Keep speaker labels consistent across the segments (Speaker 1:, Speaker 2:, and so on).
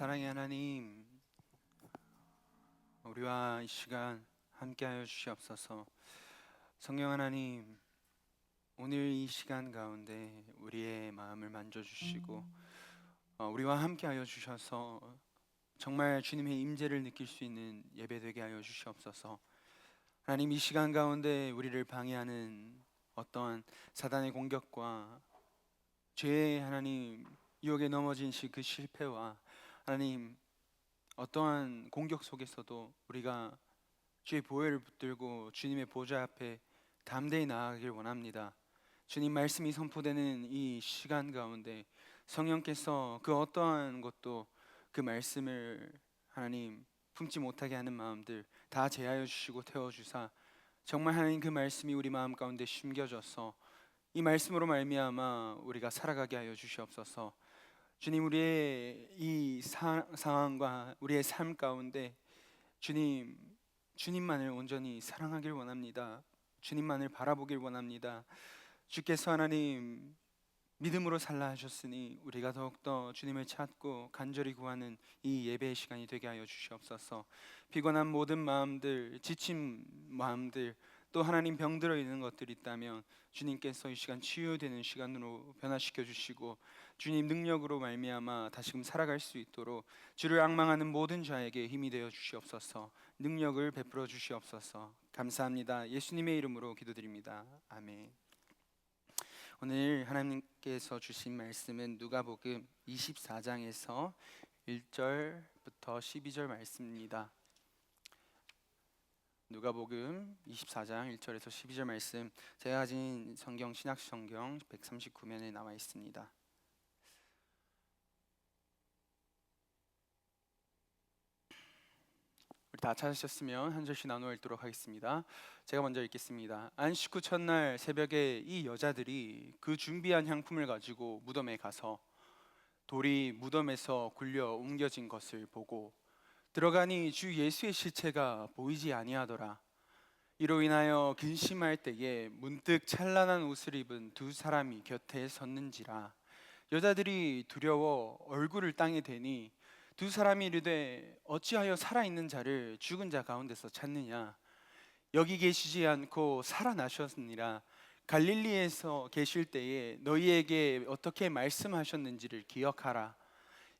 Speaker 1: 사랑의 하나님, 우리와 이 시간 함께하여 주시옵소서. 성령 하나님, 오늘 이 시간 가운데 우리의 마음을 만져주시고 우리와 함께하여 주셔서 정말 주님의 임재를 느낄 수 있는 예배 되게 하여 주시옵소서. 하나님, 이 시간 가운데 우리를 방해하는 어떠한 사단의 공격과 죄의 하나님 유혹에 넘어진 그 실패와 하나님 어떠한 공격 속에서도 우리가 주의 보혈을 붙들고 주님의 보좌 앞에 담대히 나아가길 원합니다. 주님 말씀이 선포되는 이 시간 가운데 성령께서 그 어떠한 것도 그 말씀을 하나님 품지 못하게 하는 마음들 다 제하여 주시고 태워주사 정말 하나님 그 말씀이 우리 마음 가운데 심겨져서 이 말씀으로 말미암아 우리가 살아가게 하여 주시옵소서. 주님, 우리의 이 상황과 우리의 삶 가운데 주님만을 온전히 사랑하길 원합니다. 주님만을 바라보길 원합니다. 주께서 하나님 믿음으로 살라 하셨으니 우리가 더욱더 주님을 찾고 간절히 구하는 이 예배의 시간이 되게 하여 주시옵소서. 피곤한 모든 마음들, 지친 마음들, 또 하나님 병들어 있는 것들이 있다면 주님께서 이 시간 치유되는 시간으로 변화시켜 주시고 주님 능력으로 말미암아 다시금 살아갈 수 있도록 주를 앙망하는 모든 자에게 힘이 되어 주시옵소서. 능력을 베풀어 주시옵소서. 감사합니다. 예수님의 이름으로 기도드립니다. 아멘. 오늘 하나님께서 주신 말씀은 누가복음 24장에서 1절부터 12절 말씀입니다. 누가복음 24장 1절에서 12절 말씀, 제가 가진 성경 신약성경 139면에 나와 있습니다. 우리 다 찾으셨으면 한 절씩 나누어 읽도록 하겠습니다. 제가 먼저 읽겠습니다. 안식 후 첫날 새벽에 이 여자들이 그 준비한 향품을 가지고 무덤에 가서 돌이 무덤에서 굴려 옮겨진 것을 보고 들어가니 주 예수의 실체가 보이지 아니하더라. 이로 인하여 근심할 때에 문득 찬란한 옷을 입은 두 사람이 곁에 섰는지라. 여자들이 두려워 얼굴을 땅에 대니 두 사람이 이르되 어찌하여 살아있는 자를 죽은 자 가운데서 찾느냐. 여기 계시지 않고 살아나셨느니라. 갈릴리에서 계실 때에 너희에게 어떻게 말씀하셨는지를 기억하라.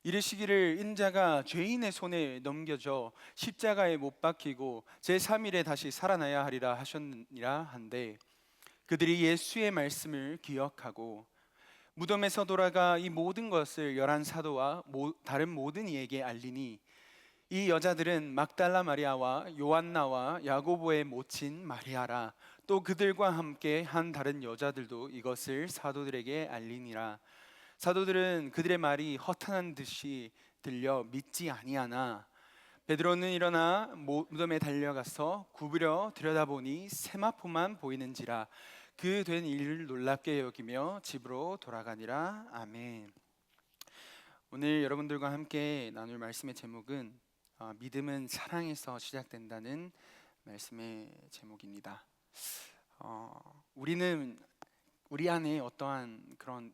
Speaker 1: 이르시기를 인자가 죄인의 손에 넘겨져 십자가에 못 박히고 제3일에 다시 살아나야 하리라 하셨느니라 한데, 그들이 예수의 말씀을 기억하고 무덤에서 돌아가 이 모든 것을 11 사도와 다른 모든 이에게 알리니 이 여자들은 막달라 마리아와 요한나와 야고보의 모친 마리아라. 또 그들과 함께 한 다른 여자들도 이것을 사도들에게 알리니라. 사도들은 그들의 말이 허탄한 듯이 들려 믿지 아니하나 베드로는 일어나 무덤에 달려가서 굽으려 들여다보니 세마포만 보이는지라. 그 된 일을 놀랍게 여기며 집으로 돌아가니라. 아멘. 오늘 여러분들과 함께 나눌 말씀의 제목은 믿음은 사랑에서 시작된다는 말씀의 제목입니다. 우리는 우리 안에 어떠한 그런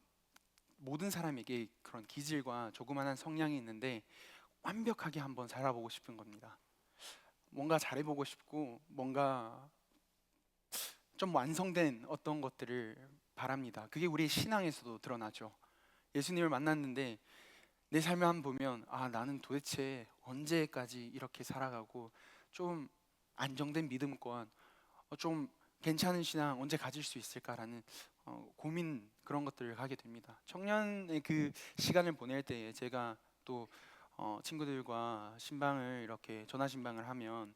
Speaker 1: 모든 사람에게 그런 기질과 조그마한 성향이 있는데 완벽하게 한번 살아보고 싶은 겁니다. 뭔가 잘해보고 싶고 뭔가 좀 완성된 어떤 것들을 바랍니다. 그게 우리의 신앙에서도 드러나죠. 예수님을 만났는데 내 삶을 한번 보면 나는 도대체 언제까지 이렇게 살아가고 좀 안정된 믿음권, 좀 괜찮은 신앙 언제 가질 수 있을까라는 고민, 그런 것들을 하게 됩니다. 청년의 그 시간을 보낼 때에 제가 또 친구들과 신방을 이렇게 전화 신방을 하면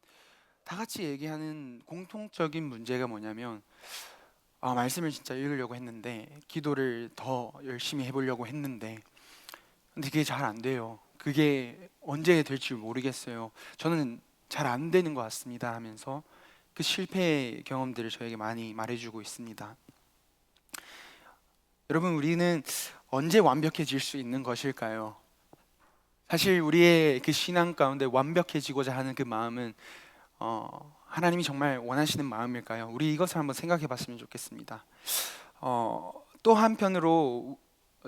Speaker 1: 다 같이 얘기하는 공통적인 문제가 뭐냐면 말씀을 진짜 읽으려고 했는데 기도를 더 열심히 해보려고 했는데 근데 그게 잘 안 돼요. 그게 언제 될지 모르겠어요. 저는 잘 안 되는 것 같습니다 하면서 그 실패의 경험들을 저에게 많이 말해주고 있습니다. 여러분, 우리는 언제 완벽해질 수 있는 것일까요? 사실 우리의 그 신앙 가운데 완벽해지고자 하는 그 마음은 하나님이 정말 원하시는 마음일까요? 우리 이것을 한번 생각해 봤으면 좋겠습니다. 또 한편으로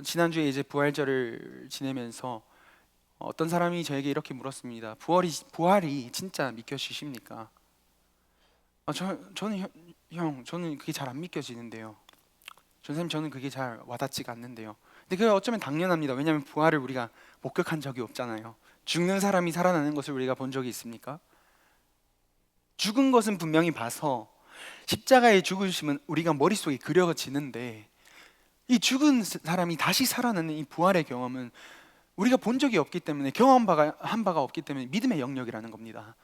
Speaker 1: 지난주에 이제 부활절을 지내면서 어떤 사람이 저에게 이렇게 물었습니다. 부활이 진짜 믿겨지십니까? 저는 저는 그게 잘 안 믿겨지는데요. 선생님, 저는 그게 잘 와닿지가 않는데요. 근데 그게 어쩌면 당연합니다. 왜냐하면 부활을 우리가 목격한 적이 없잖아요. 죽는 사람이 살아나는 것을 우리가 본 적이 있습니까? 죽은 것은 분명히 봐서 십자가의 죽으심은 우리가 머릿속에 그려지는데, 이 죽은 사람이 다시 살아나는 이 부활의 경험은 우리가 본 적이 없기 때문에, 한 바가 없기 때문에 믿음의 영역이라는 겁니다.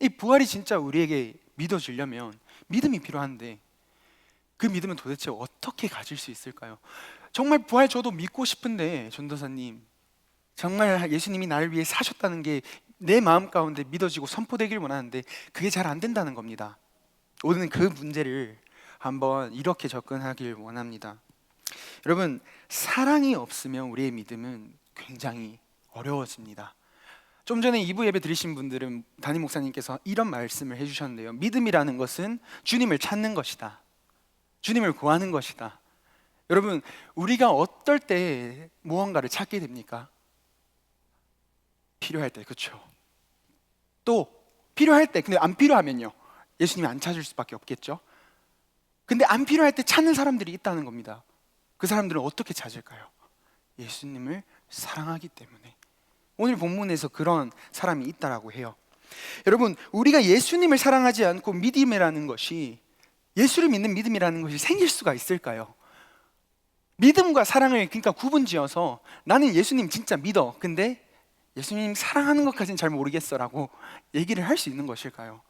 Speaker 1: 이 부활이 진짜 우리에게 믿어지려면 믿음이 필요한데, 그 믿음은 도대체 어떻게 가질 수 있을까요? 정말 부활 저도 믿고 싶은데, 전도사님, 정말 예수님이 나를 위해 사셨다는 게 내 마음 가운데 믿어지고 선포되길 원하는데 그게 잘 안 된다는 겁니다. 오늘은 그 문제를 한번 이렇게 접근하길 원합니다. 여러분, 사랑이 없으면 우리의 믿음은 굉장히 어려워집니다. 좀 전에 2부 예배 들으신 분들은 담임 목사님께서 이런 말씀을 해주셨는데요. 믿음이라는 것은 주님을 찾는 것이다. 주님을 구하는 것이다. 여러분, 우리가 어떨 때 무언가를 찾게 됩니까? 필요할 때, 그렇죠? 또 필요할 때, 근데 안 필요하면요, 예수님이 안 찾을 수밖에 없겠죠. 근데 안 필요할 때 찾는 사람들이 있다는 겁니다. 그 사람들은 어떻게 찾을까요? 예수님을 사랑하기 때문에. 오늘 본문에서 그런 사람이 있다라고 해요. 여러분, 우리가 예수님을 사랑하지 않고 믿음이라는 것이, 예수를 믿는 믿음이라는 것이 생길 수가 있을까요? 믿음과 사랑을 그러니까 구분지어서 나는 예수님 진짜 믿어, 근데 예수님 사랑하는 것까지는 잘 모르겠어라고 얘기를 할 수 있는 것일까요?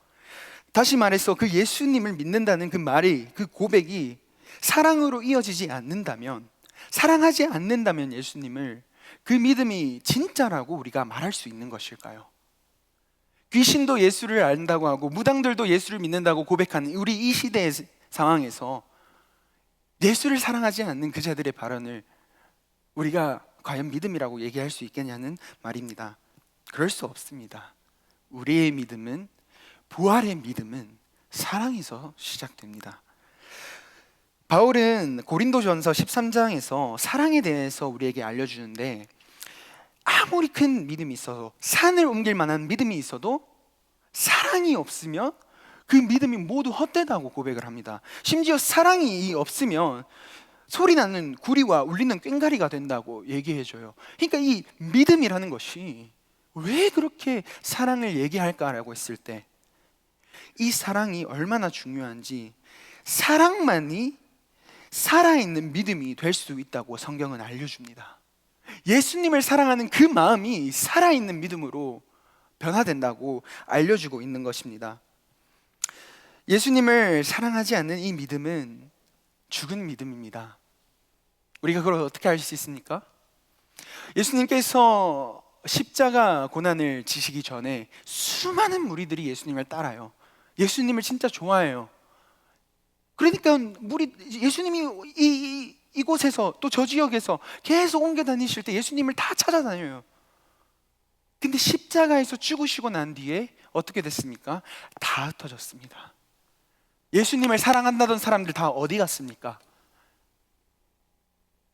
Speaker 1: 다시 말해서 그 예수님을 믿는다는 그 말이, 그 고백이 사랑으로 이어지지 않는다면, 사랑하지 않는다면 예수님을, 그 믿음이 진짜라고 우리가 말할 수 있는 것일까요? 귀신도 예수를 안다고 하고 무당들도 예수를 믿는다고 고백하는 우리 이 시대의 상황에서 예수를 사랑하지 않는 그 자들의 발언을 우리가 과연 믿음이라고 얘기할 수 있겠냐는 말입니다. 그럴 수 없습니다. 우리의 믿음은, 부활의 믿음은 사랑에서 시작됩니다. 바울은 고린도전서 13장에서 사랑에 대해서 우리에게 알려주는데, 아무리 큰 믿음이 있어도, 산을 옮길 만한 믿음이 있어도 사랑이 없으면 그 믿음이 모두 헛되다고 고백을 합니다. 심지어 사랑이 없으면 소리나는 구리와 울리는 꽹과리가 된다고 얘기해줘요. 그러니까 이 믿음이라는 것이 왜 그렇게 사랑을 얘기할까라고 했을 때, 이 사랑이 얼마나 중요한지, 사랑만이 살아있는 믿음이 될 수 있다고 성경은 알려줍니다. 예수님을 사랑하는 그 마음이 살아있는 믿음으로 변화된다고 알려주고 있는 것입니다. 예수님을 사랑하지 않는 이 믿음은 죽은 믿음입니다. 우리가 그걸 어떻게 알 수 있습니까? 예수님께서 십자가 고난을 지시기 전에 수많은 무리들이 예수님을 따라요. 예수님을 진짜 좋아해요. 그러니까 예수님이 이곳에서 또 저 지역에서 계속 옮겨 다니실 때 예수님을 다 찾아다녀요. 근데 십자가에서 죽으시고 난 뒤에 어떻게 됐습니까? 다 흩어졌습니다. 예수님을 사랑한다던 사람들 다 어디 갔습니까?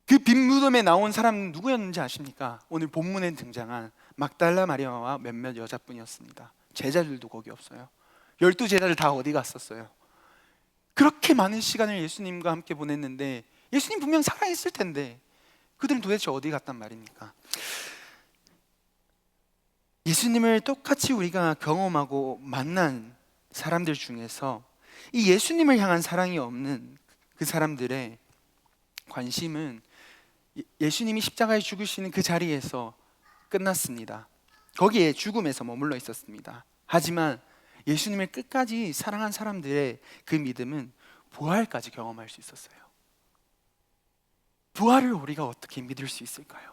Speaker 1: 그 빈 무덤에 나온 사람은 누구였는지 아십니까? 오늘 본문에 등장한 막달라 마리아와 몇몇 여자뿐이었습니다. 제자들도 거기 없어요. 12제자들 다 어디 갔었어요? 그렇게 많은 시간을 예수님과 함께 보냈는데, 예수님 분명 살아있을 텐데 그들은 도대체 어디 갔단 말입니까? 예수님을 똑같이 우리가 경험하고 만난 사람들 중에서 이 예수님을 향한 사랑이 없는 그 사람들의 관심은 예수님이 십자가에 죽으시는 그 자리에서 끝났습니다. 거기에 죽음에서 머물러 있었습니다. 하지만 예수님을 끝까지 사랑한 사람들의 그 믿음은 부활까지 경험할 수 있었어요. 부활을 우리가 어떻게 믿을 수 있을까요?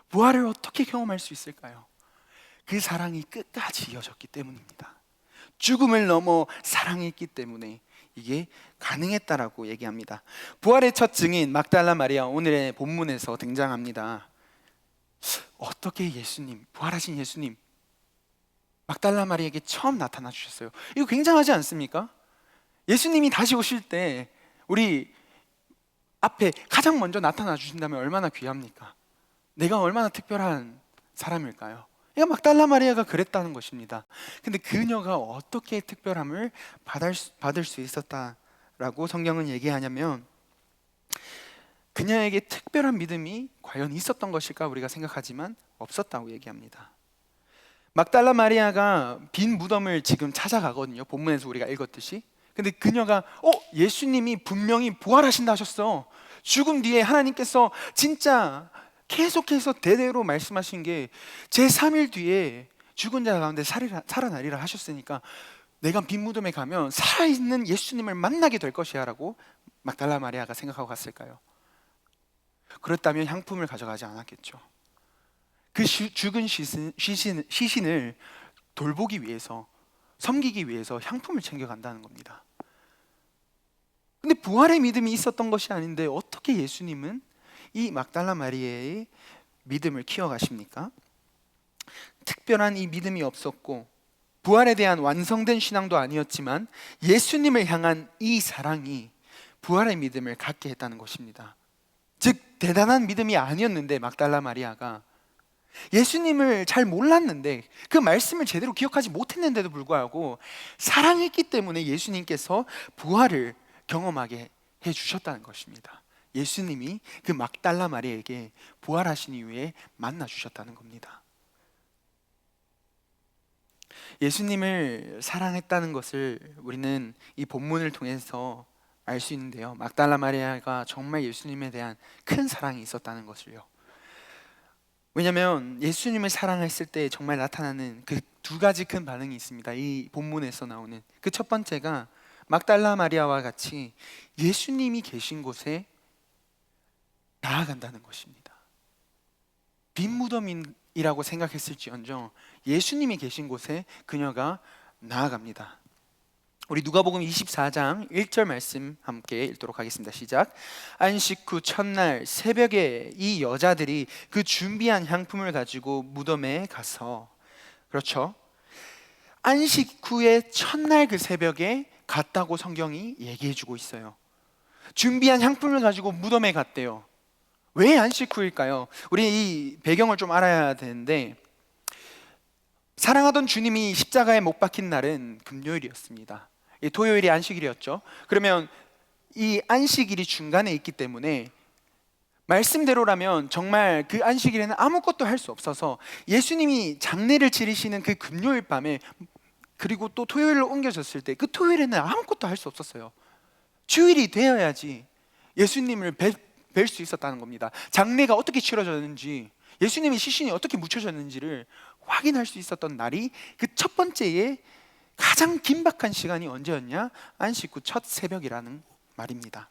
Speaker 1: 부활을 어떻게 경험할 수 있을까요? 그 사랑이 끝까지 이어졌기 때문입니다. 죽음을 넘어 사랑했기 때문에 이게 가능했다라고 얘기합니다. 부활의 첫 증인 막달라 마리아, 오늘의 본문에서 등장합니다. 어떻게 예수님, 부활하신 예수님 막달라 마리아에게 처음 나타나 주셨어요? 이거 굉장하지 않습니까? 예수님이 다시 오실 때 우리 앞에 가장 먼저 나타나 주신다면 얼마나 귀합니까? 내가 얼마나 특별한 사람일까요? 이거 막달라 마리아가 그랬다는 것입니다. 근데 그녀가 어떻게 특별함을 받을 수 있었다라고 성경은 얘기하냐면, 그녀에게 특별한 믿음이 과연 있었던 것일까 우리가 생각하지만 없었다고 얘기합니다. 막달라 마리아가 빈 무덤을 지금 찾아가거든요. 본문에서 우리가 읽었듯이. 근데 그녀가 예수님이 분명히 부활하신다 하셨어. 죽음 뒤에 하나님께서 진짜 계속해서 대대로 말씀하신 게 제3일 뒤에 죽은 자 가운데 살아나리라 하셨으니까 내가 빈 무덤에 가면 살아있는 예수님을 만나게 될 것이야 라고 막달라 마리아가 생각하고 갔을까요? 그렇다면 향품을 가져가지 않았겠죠. 그 죽은 시신을 돌보기 위해서, 섬기기 위해서 향품을 챙겨간다는 겁니다. 근데 부활의 믿음이 있었던 것이 아닌데 어떻게 예수님은 이 막달라 마리아의 믿음을 키워가십니까? 특별한 이 믿음이 없었고 부활에 대한 완성된 신앙도 아니었지만 예수님을 향한 이 사랑이 부활의 믿음을 갖게 했다는 것입니다. 즉 대단한 믿음이 아니었는데 막달라 마리아가 예수님을 잘 몰랐는데 그 말씀을 제대로 기억하지 못했는데도 불구하고 사랑했기 때문에 예수님께서 부활을 경험하게 해주셨다는 것입니다. 예수님이 그 막달라 마리아에게 부활하신 이후에 만나 주셨다는 겁니다. 예수님을 사랑했다는 것을 우리는 이 본문을 통해서 알 수 있는데요, 막달라 마리아가 정말 예수님에 대한 큰 사랑이 있었다는 것을요. 왜냐하면 예수님을 사랑했을 때 정말 나타나는 그 두 가지 큰 반응이 있습니다. 이 본문에서 나오는 그 첫 번째가 막달라 마리아와 같이 예수님이 계신 곳에 나아간다는 것입니다. 빈 무덤이라고 생각했을지언정 예수님이 계신 곳에 그녀가 나아갑니다. 우리 누가복음 24장 1절 말씀 함께 읽도록 하겠습니다. 시작. 안식 후 첫날 새벽에 이 여자들이 그 준비한 향품을 가지고 무덤에 가서, 그렇죠, 안식 후에 첫날 그 새벽에 갔다고 성경이 얘기해 주고 있어요. 준비한 향품을 가지고 무덤에 갔대요. 왜 안식 후일까요? 우리 이 배경을 좀 알아야 되는데, 사랑하던 주님이 십자가에 못 박힌 날은 금요일이었습니다. 토요일이 안식일이었죠. 그러면 이 안식일이 중간에 있기 때문에 말씀대로라면 정말 그 안식일에는 아무것도 할 수 없어서 예수님이 장례를 치르시는 그 금요일 밤에, 그리고 또 토요일로 옮겨졌을 때 그 토요일에는 아무것도 할 수 없었어요. 주일이 되어야지 예수님을 뵐 수 있었다는 겁니다. 장례가 어떻게 치러졌는지, 예수님의 시신이 어떻게 묻혀졌는지를 확인할 수 있었던 날이 그 첫 번째의 가장 긴박한 시간이 언제였냐? 안식 후 첫 새벽이라는 말입니다.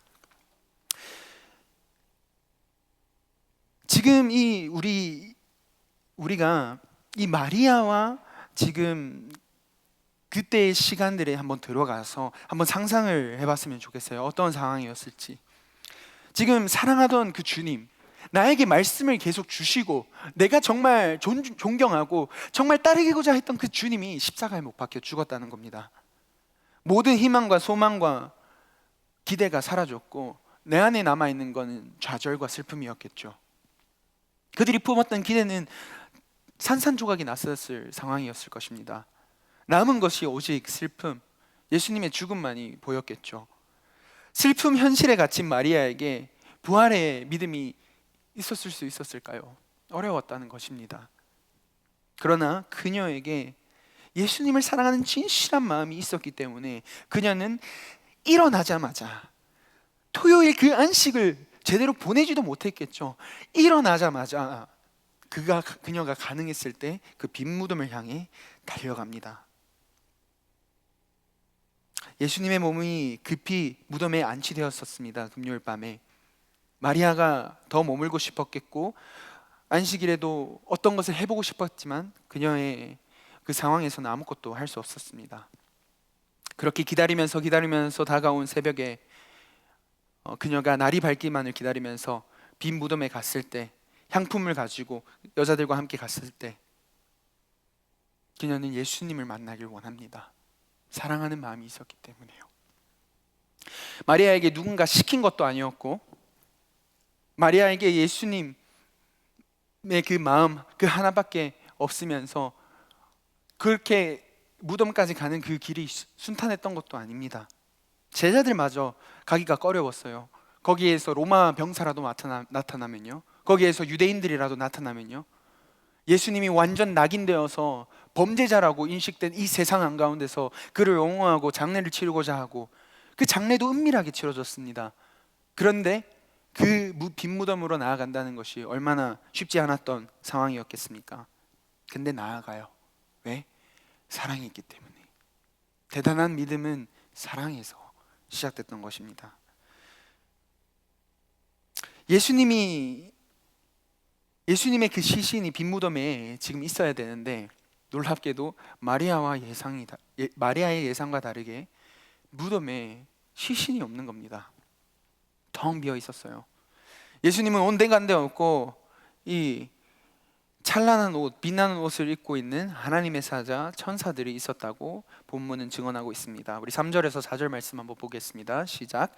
Speaker 1: 지금 이 우리가 이 마리아와 지금 그때의 시간들에 한번 들어가서 한번 상상을 해봤으면 좋겠어요. 어떤 상황이었을지. 지금 사랑하던 그 주님, 나에게 말씀을 계속 주시고 내가 정말 존경하고 정말 따르고자 했던 그 주님이 십자가에 못 박혀 죽었다는 겁니다. 모든 희망과 소망과 기대가 사라졌고 내 안에 남아있는 것은 좌절과 슬픔이었겠죠. 그들이 품었던 기대는 산산조각이 났었을 상황이었을 것입니다. 남은 것이 오직 슬픔, 예수님의 죽음만이 보였겠죠. 슬픔 현실에 갇힌 마리아에게 부활의 믿음이 있었을 수 있었을까요? 어려웠다는 것입니다. 그러나 그녀에게 예수님을 사랑하는 진실한 마음이 있었기 때문에 그녀는 일어나자마자, 토요일 그 안식을 제대로 보내지도 못했겠죠. 일어나자마자 그녀가 가능했을 때 그 빈 무덤을 향해 달려갑니다. 예수님의 몸이 급히 무덤에 안치되었었습니다. 금요일 밤에. 마리아가 더 머물고 싶었겠고 안식일에도 어떤 것을 해보고 싶었지만 그녀의 그 상황에서는 아무것도 할 수 없었습니다. 그렇게 기다리면서 다가온 새벽에 그녀가 날이 밝기만을 기다리면서 빈 무덤에 갔을 때, 향품을 가지고 여자들과 함께 갔을 때 그녀는 예수님을 만나길 원합니다. 사랑하는 마음이 있었기 때문에요. 마리아에게 누군가 시킨 것도 아니었고 마리아에게 예수님 그 마음 그 하나밖에 없으면서 그렇게 무덤까지 가는 그 길이 순탄했던 것도 아닙니다. 제자들마저 가기가 꺼려웠어요. 거기에서 로마 병사라도 나타나면요, 거기에서 유대인들이라도 나타나면요, 예수님이 완전 낙인되어서 범죄자라고 인식된 이 세상 한가운데서 그를 옹호하고 장례를 치르고자 하고, 그 장례도 은밀하게 치러졌습니다. 그런데 그 빈 무덤으로 나아간다는 것이 얼마나 쉽지 않았던 상황이었겠습니까? 근데 나아가요. 왜? 사랑이 있기 때문에. 대단한 믿음은 사랑에서 시작됐던 것입니다. 예수님의 그 시신이 빈 무덤에 지금 있어야 되는데, 놀랍게도 마리아의 예상과 다르게 무덤에 시신이 없는 겁니다. 텅 비어 있었어요. 예수님은 온데간데 없고 이 찬란한 옷, 빛나는 옷을 입고 있는 하나님의 사자 천사들이 있었다고 본문은 증언하고 있습니다. 우리 3절에서 4절 말씀 한번 보겠습니다. 시작.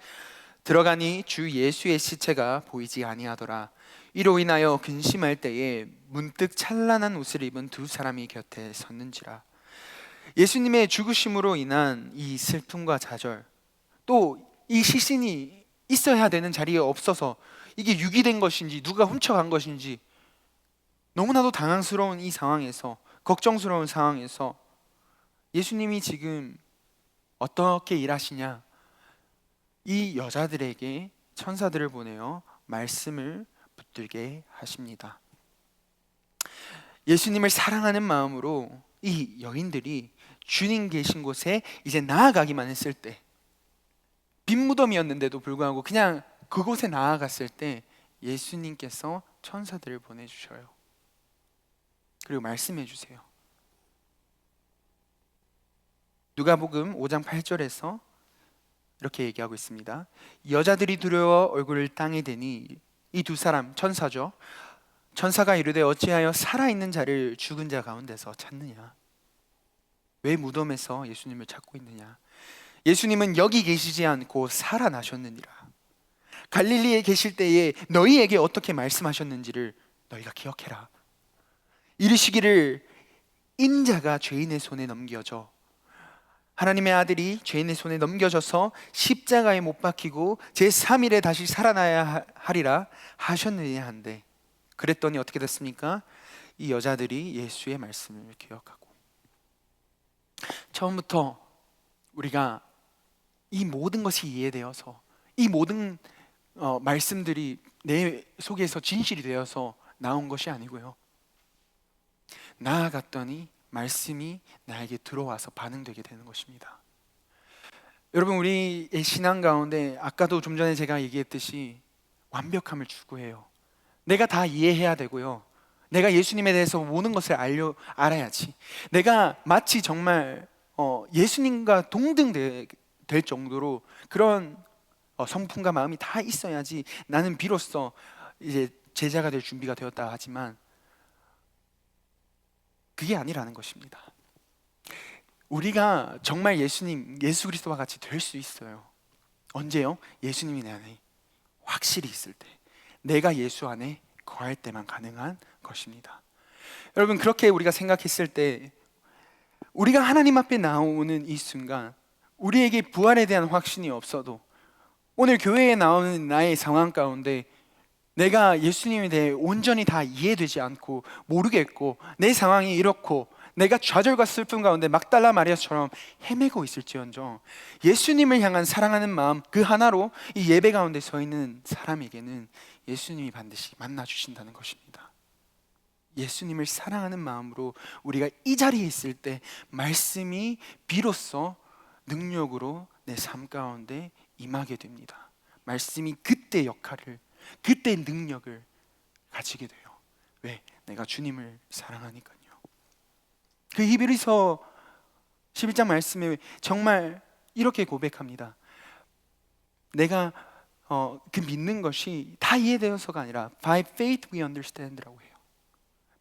Speaker 1: 들어가니 주 예수의 시체가 보이지 아니하더라. 이로 인하여 근심할 때에 문득 찬란한 옷을 입은 두 사람이 곁에 섰는지라. 예수님의 죽으심으로 인한 이 슬픔과 좌절, 또 이 시신이 있어야 되는 자리에 없어서 이게 유기된 것인지 누가 훔쳐간 것인지 너무나도 당황스러운 이 상황에서, 걱정스러운 상황에서 예수님이 지금 어떻게 일하시냐? 이 여자들에게 천사들을 보내어 말씀을 붙들게 하십니다. 예수님을 사랑하는 마음으로 이 여인들이 주님 계신 곳에 이제 나아가기만 했을 때, 빈 무덤이었는데도 불구하고 그냥 그곳에 나아갔을 때 예수님께서 천사들을 보내주셔요. 그리고 말씀해 주세요. 누가복음 5장 8절에서 이렇게 얘기하고 있습니다. 여자들이 두려워 얼굴을 땅에 대니 이 두 사람, 천사죠, 천사가 이르되 어찌하여 살아있는 자를 죽은 자 가운데서 찾느냐? 왜 무덤에서 예수님을 찾고 있느냐? 예수님은 여기 계시지 않고 살아나셨느니라. 갈릴리에 계실 때에 너희에게 어떻게 말씀하셨는지를 너희가 기억해라. 이르시기를 인자가 죄인의 손에 넘겨져, 하나님의 아들이 죄인의 손에 넘겨져서 십자가에 못 박히고 제3일에 다시 살아나야 하리라 하셨느냐 한데, 그랬더니 어떻게 됐습니까? 이 여자들이 예수의 말씀을 기억하고, 처음부터 우리가 이 모든 것이 이해되어서, 이 모든 말씀들이 내 속에서 진실이 되어서 나온 것이 아니고요, 나아갔더니 말씀이 나에게 들어와서 반응되게 되는 것입니다. 여러분, 우리의 신앙 가운데 아까도 좀 전에 제가 얘기했듯이 완벽함을 추구해요. 내가 다 이해해야 되고요, 내가 예수님에 대해서 모든 것을 알아야지, 내가 마치 정말 예수님과 동등될 정도로 그런 성품과 마음이 다 있어야지 나는 비로소 이제 제자가 될 준비가 되었다 하지만 그게 아니라는 것입니다. 우리가 정말 예수 그리스도와 같이 될 수 있어요. 언제요? 예수님이 내 안에 확실히 있을 때, 내가 예수 안에 거할 때만 가능한 것입니다. 여러분, 그렇게 우리가 생각했을 때 우리가 하나님 앞에 나오는 이 순간, 우리에게 부활에 대한 확신이 없어도 오늘 교회에 나오는 나의 상황 가운데 내가 예수님에 대해 온전히 다 이해되지 않고 모르겠고 내 상황이 이렇고 내가 좌절과 슬픔 가운데 막달라 마리아처럼 헤매고 있을지언정, 예수님을 향한 사랑하는 마음 그 하나로 이 예배 가운데 서 있는 사람에게는 예수님이 반드시 만나 주신다는 것입니다. 예수님을 사랑하는 마음으로 우리가 이 자리에 있을 때 말씀이 비로소 능력으로 내 삶 가운데 임하게 됩니다. 말씀이 그때 역할을, 그때 능력을 가지게 돼요. 왜? 내가 주님을 사랑하니까요. 그 히브리서 11장 말씀에 정말 이렇게 고백합니다. 내가 그 믿는 것이 다 이해되어서가 아니라 By faith we understand라고 해요.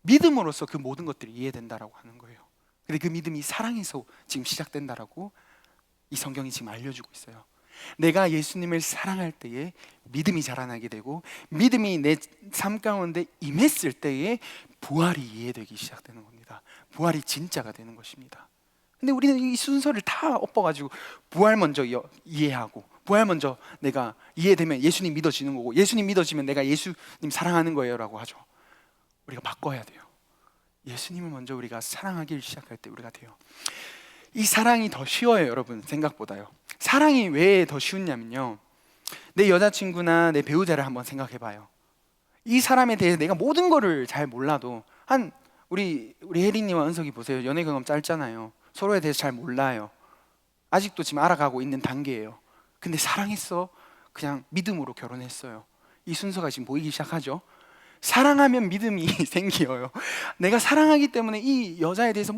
Speaker 1: 믿음으로써 그 모든 것들이 이해된다라고 하는 거예요. 근데 그 믿음이 사랑에서 지금 시작된다라고 이 성경이 지금 알려주고 있어요. 내가 예수님을 사랑할 때에 믿음이 자라나게 되고, 믿음이 내 삶 가운데 임했을 때에 부활이 이해되기 시작되는 겁니다. 부활이 진짜가 되는 것입니다. 근데 우리는 이 순서를 다 엎어가지고 부활 먼저 이해하고, 부활 먼저 내가 이해되면 예수님 믿어지는 거고, 예수님 믿어지면 내가 예수님 사랑하는 거예요 라고 하죠. 우리가 바꿔야 돼요. 예수님을 먼저 우리가 사랑하기 시작할 때 우리가 돼요. 이 사랑이 더 쉬워요, 여러분. 생각보다요. 사랑이 왜 더 쉬웠냐면요, 내 여자친구나 내 배우자를 한번 생각해 봐요. 이 사람에 대해서 내가 모든 거를 잘 몰라도, 우리 혜린이와 은석이 보세요. 연애 경험 짧잖아요. 서로에 대해서 잘 몰라요. 아직도 지금 알아가고 있는 단계예요. 근데 사랑했어. 그냥 믿음으로 결혼했어요. 이 순서가 지금 보이기 시작하죠. 사랑하면 믿음이 생겨요. 내가 사랑하기 때문에 이 여자에 대해서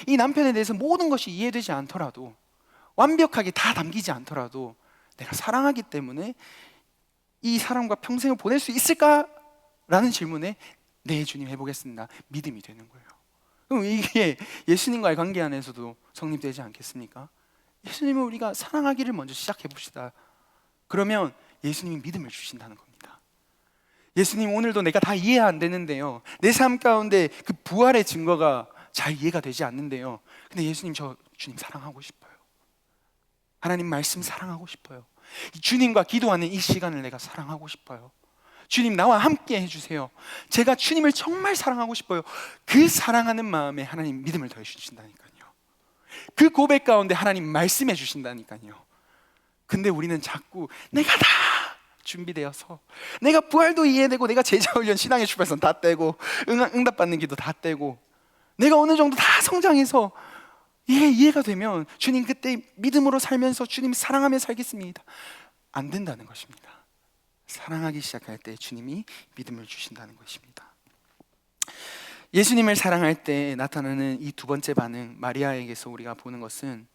Speaker 1: 이 남편에 대해서 모든 것이 이해되지 않더라도, 완벽하게 다 담기지 않더라도, 내가 사랑하기 때문에 이 사람과 평생을 보낼 수 있을까? 라는 질문에 네 주님 해보겠습니다. 믿음이 되는 거예요. 그럼 이게 예수님과의 관계 안에서도 성립되지 않겠습니까? 예수님을 우리가 사랑하기를 먼저 시작해 봅시다. 그러면 예수님이 믿음을 주신다는 겁니다. 예수님, 오늘도 내가 다 이해 안 되는데요, 내 삶 가운데 그 부활의 증거가 잘 이해가 되지 않는데요, 근데 예수님, 저 주님 사랑하고 싶어요. 하나님 말씀 사랑하고 싶어요. 주님과 기도하는 이 시간을 내가 사랑하고 싶어요. 주님, 나와 함께 해주세요. 제가 주님을 정말 사랑하고 싶어요. 그 사랑하는 마음에 하나님 믿음을 더해 주신다니까요. 그 고백 가운데 하나님 말씀해 주신다니까요. 근데 우리는 자꾸 내가 다 준비되어서, 내가 부활도 이해되고, 내가 제자훈련 신앙의 출발선 다 떼고, 응답받는 기도 다 떼고, 내가 어느 정도 다 성장해서 이해가 되면 주님 그때 믿음으로 살면서 주님 사랑하며 살겠습니다. 안 된다는 것입니다. 사랑하기 시작할 때 주님이 믿음을 주신다는 것입니다. 예수님을 사랑할 때 나타나는 이 두 번째 반응, 마리아에게서 우리가 보는 것은,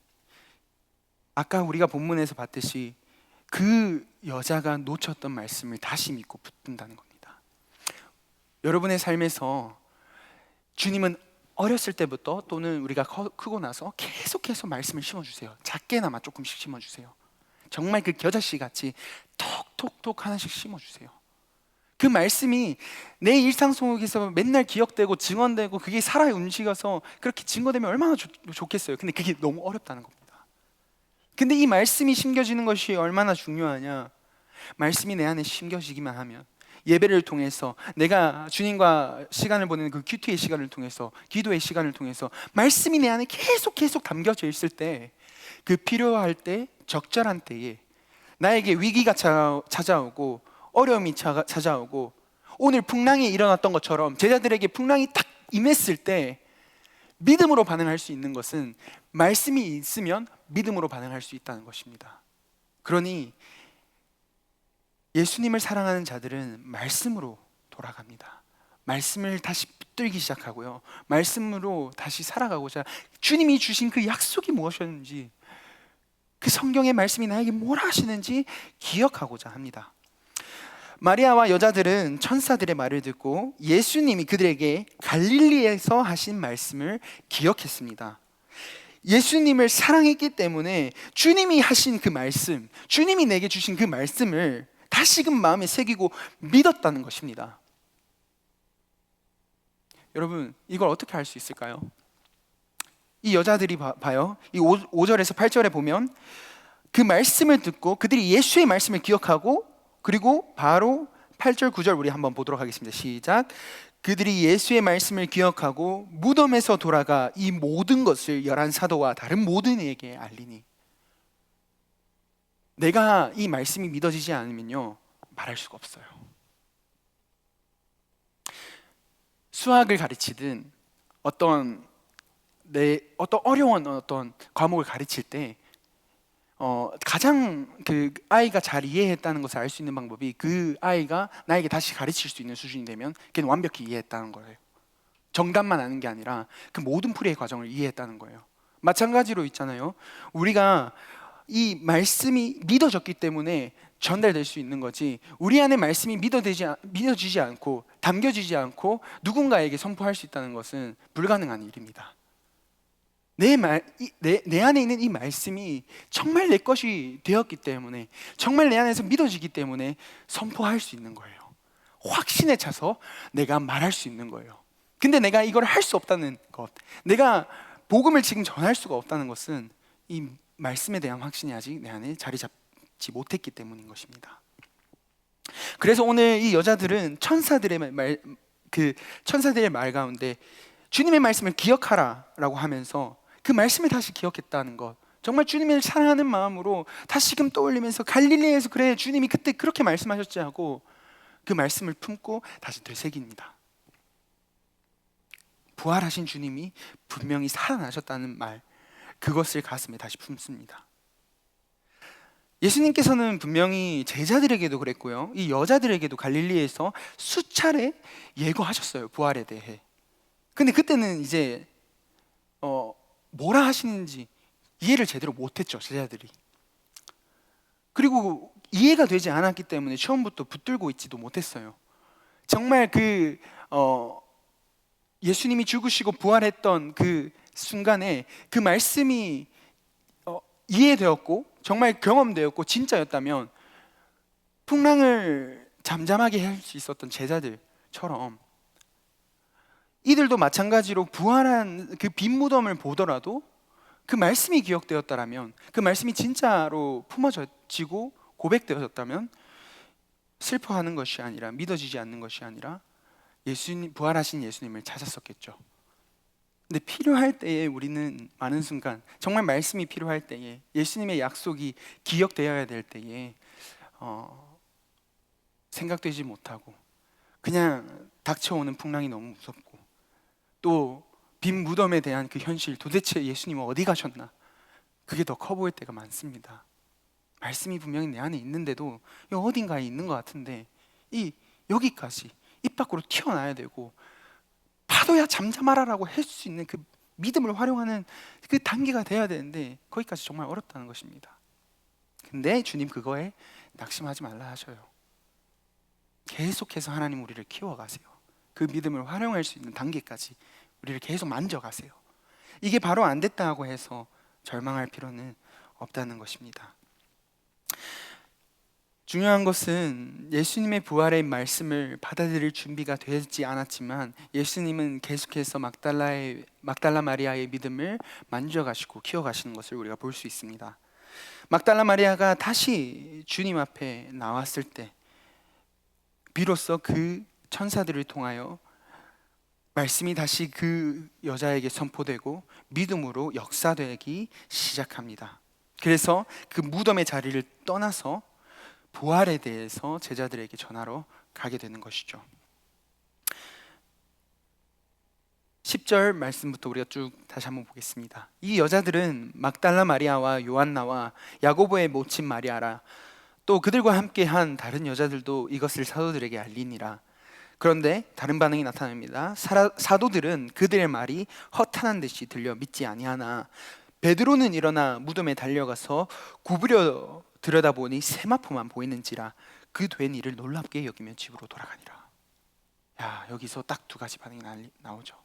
Speaker 1: 아까 우리가 본문에서 봤듯이 그 여자가 놓쳤던 말씀을 다시 믿고 붙든다는 겁니다. 여러분의 삶에서 주님은 어렸을 때부터, 또는 우리가 크고 나서 계속해서 말씀을 심어주세요. 작게나마 조금씩 심어주세요. 정말 그 겨자씨 같이 톡톡톡 하나씩 심어주세요. 그 말씀이 내 일상 속에서 맨날 기억되고 증언되고, 그게 살아 움직여서 그렇게 증거되면 얼마나 좋겠어요. 근데 그게 너무 어렵다는 겁니다. 근데 이 말씀이 심겨지는 것이 얼마나 중요하냐, 말씀이 내 안에 심겨지기만 하면, 예배를 통해서, 내가 주님과 시간을 보내는 그 큐티의 시간을 통해서, 기도의 시간을 통해서 말씀이 내 안에 계속 담겨져 있을 때, 그 필요할 때, 적절한 때에 나에게 위기가 찾아오고 어려움이 찾아오고, 오늘 풍랑이 일어났던 것처럼 제자들에게 풍랑이 딱 임했을 때 믿음으로 반응할 수 있는 것은, 말씀이 있으면 믿음으로 반응할 수 있다는 것입니다. 그러니 예수님을 사랑하는 자들은 말씀으로 돌아갑니다. 말씀을 다시 붙들기 시작하고요, 말씀으로 다시 살아가고자, 주님이 주신 그 약속이 무엇이었는지, 그 성경의 말씀이 나에게 뭘 하시는지 기억하고자 합니다. 마리아와 여자들은 천사들의 말을 듣고 예수님이 그들에게 갈릴리에서 하신 말씀을 기억했습니다. 예수님을 사랑했기 때문에 주님이 하신 그 말씀, 주님이 내게 주신 그 말씀을 다시금 마음에 새기고 믿었다는 것입니다. 여러분, 이걸 어떻게 할 수 있을까요? 이 여자들이 봐요. 이 5절에서 8절에 보면, 그 말씀을 듣고 그들이 예수의 말씀을 기억하고, 그리고 바로 8절 9절 우리 한번 보도록 하겠습니다. 시작. 그들이 예수의 말씀을 기억하고 무덤에서 돌아가 이 모든 것을 11 사도와 다른 모든 이에게 알리니. 내가 이 말씀이 믿어지지 않으면요, 말할 수가 없어요. 수학을 가르치든 어떤 어려운 과목을 가르칠 때 가장 그 아이가 잘 이해했다는 것을 알 수 있는 방법이, 그 아이가 나에게 다시 가르칠 수 있는 수준이 되면 걔는 완벽히 이해했다는 거예요. 정답만 아는 게 아니라 그 모든 풀이의 과정을 이해했다는 거예요. 마찬가지로 있잖아요. 우리가 이 말씀이 믿어졌기 때문에 전달될 수 있는 거지, 우리 안에 말씀이 믿어지지 않고 담겨지지 않고 누군가에게 선포할 수 있다는 것은 불가능한 일입니다. 내 안에 있는 이 말씀이 정말 내 것이 되었기 때문에, 정말 내 안에서 믿어지기 때문에 선포할 수 있는 거예요. 확신에 차서 내가 말할 수 있는 거예요. 근데 내가 이걸 할 수 없다는 것, 내가 복음을 지금 전할 수가 없다는 것은 이 말씀에 대한 확신이 아직 내 안에 자리 잡지 못했기 때문인 것입니다. 그래서 오늘 이 여자들은 천사들의 말 가운데 주님의 말씀을 기억하라라고 하면서 그 말씀을 다시 기억했다는 것, 정말 주님을 사랑하는 마음으로 다시금 떠올리면서 갈릴리에서 그래 주님이 그때 그렇게 말씀하셨지 하고 그 말씀을 품고 다시 되새깁니다. 부활하신 주님이 분명히 살아나셨다는 말, 그것을 가슴에 다시 품습니다. 예수님께서는 분명히 제자들에게도 그랬고요, 이 여자들에게도 갈릴리에서 수차례 예고하셨어요, 부활에 대해. 근데 그때는 이제 뭐라 하시는지 이해를 제대로 못했죠, 제자들이. 그리고 이해가 되지 않았기 때문에 처음부터 붙들고 있지도 못했어요. 정말 예수님이 죽으시고 부활했던 그 순간에 그 말씀이 이해되었고 정말 경험되었고 진짜였다면 풍랑을 잠잠하게 할 수 있었던 제자들처럼 이들도 마찬가지로 부활한 그 빈 무덤을 보더라도 그 말씀이 기억되었다라면, 그 말씀이 진짜로 품어지고 고백되었다면 슬퍼하는 것이 아니라, 믿어지지 않는 것이 아니라 부활하신 예수님을 찾았었겠죠. 근데 필요할 때에 우리는 많은 순간, 정말 말씀이 필요할 때에, 예수님의 약속이 기억되어야 될 때에 생각되지 못하고 그냥 닥쳐오는 풍랑이 너무 무섭고 또 빈 무덤에 대한 그 현실, 도대체 예수님은 어디 가셨나, 그게 더 커 보일 때가 많습니다. 말씀이 분명히 내 안에 있는데도 어딘가에 있는 것 같은데 여기까지 입 밖으로 튀어나와야 되고 파도야 잠잠하라라고 할 수 있는 그 믿음을 활용하는 그 단계가 돼야 되는데 거기까지 정말 어렵다는 것입니다. 근데 주님 그거에 낙심하지 말라 하셔요. 계속해서 하나님 우리를 키워가세요. 그 믿음을 활용할 수 있는 단계까지 우리를 계속 만져가세요. 이게 바로 안 됐다고 해서 절망할 필요는 없다는 것입니다. 중요한 것은 예수님의 부활의 말씀을 받아들일 준비가 되지 않았지만 예수님은 계속해서 막달라 마리아의 믿음을 만져가시고 키워가시는 것을 우리가 볼 수 있습니다. 막달라 마리아가 다시 주님 앞에 나왔을 때 비로소 그 천사들을 통하여 말씀이 다시 그 여자에게 선포되고 믿음으로 역사되기 시작합니다. 그래서 그 무덤의 자리를 떠나서 부활에 대해서 제자들에게 전하러 가게 되는 것이죠. 10절 말씀부터 우리가 쭉 다시 한번 보겠습니다. 이 여자들은 막달라 마리아와 요한나와 야고보의 모친 마리아라, 또 그들과 함께 한 다른 여자들도 이것을 사도들에게 알리니라. 그런데 다른 반응이 나타납니다. 사도들은 그들의 말이 허탄한 듯이 들려 믿지 아니하나 베드로는 일어나 무덤에 달려가서 구부려 들여다보니 세마포만 보이는지라 그 된 일을 놀랍게 여기며 집으로 돌아가니라. 여기서 딱 두 가지 반응이 나오죠.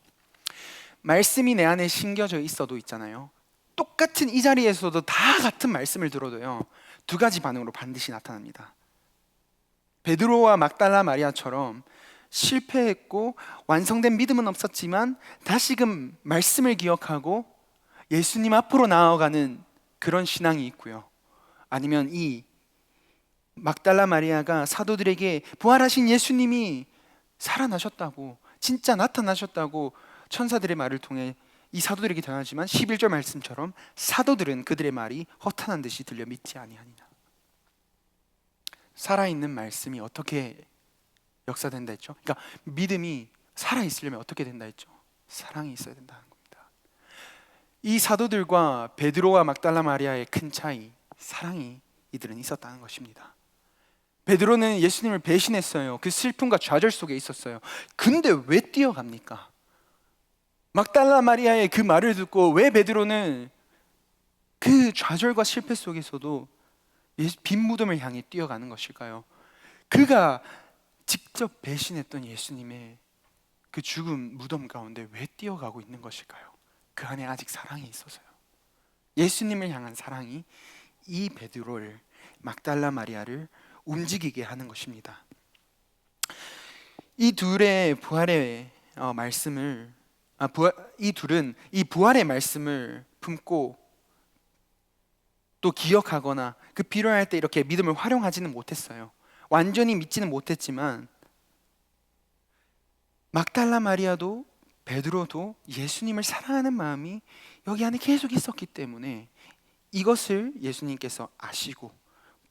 Speaker 1: 말씀이 내 안에 심겨져 있어도 있잖아요, 똑같은 이 자리에서도 다 같은 말씀을 들어도요 두 가지 반응으로 반드시 나타납니다. 베드로와 막달라 마리아처럼 실패했고 완성된 믿음은 없었지만 다시금 말씀을 기억하고 예수님 앞으로 나아가는 그런 신앙이 있고요, 아니면 이 막달라 마리아가 사도들에게 부활하신 예수님이 살아나셨다고, 진짜 나타나셨다고 천사들의 말을 통해 이 사도들에게 전하지만 11절 말씀처럼 사도들은 그들의 말이 허탄한 듯이 들려 믿지 아니하니라. 살아있는 말씀이 어떻게 역사된다 했죠? 그러니까 믿음이 살아있으려면 어떻게 된다 했죠? 사랑이 있어야 된다는 겁니다. 이 사도들과 베드로와 막달라 마리아의 큰 차이, 사랑이 이들은 있었다는 것입니다. 베드로는 예수님을 배신했어요. 그 슬픔과 좌절 속에 있었어요. 근데 왜 뛰어갑니까? 막달라 마리아의 그 말을 듣고 왜 베드로는 그 좌절과 실패 속에서도 빈 무덤을 향해 뛰어가는 것일까요? 그가 직접 배신했던 예수님의 그 죽음 무덤 가운데 왜 뛰어가고 있는 것일까요? 그 안에 아직 사랑이 있어서요. 예수님을 향한 사랑이 이 베드로를, 막달라 마리아를 움직이게 하는 것입니다. 이 둘의 부활의 말씀을 이 둘은 이 부활의 말씀을 품고 또 기억하거나 그 필요할 때 이렇게 믿음을 활용하지는 못했어요. 완전히 믿지는 못했지만 막달라 마리아도 베드로도 예수님을 사랑하는 마음이 여기 안에 계속 있었기 때문에 이것을 예수님께서 아시고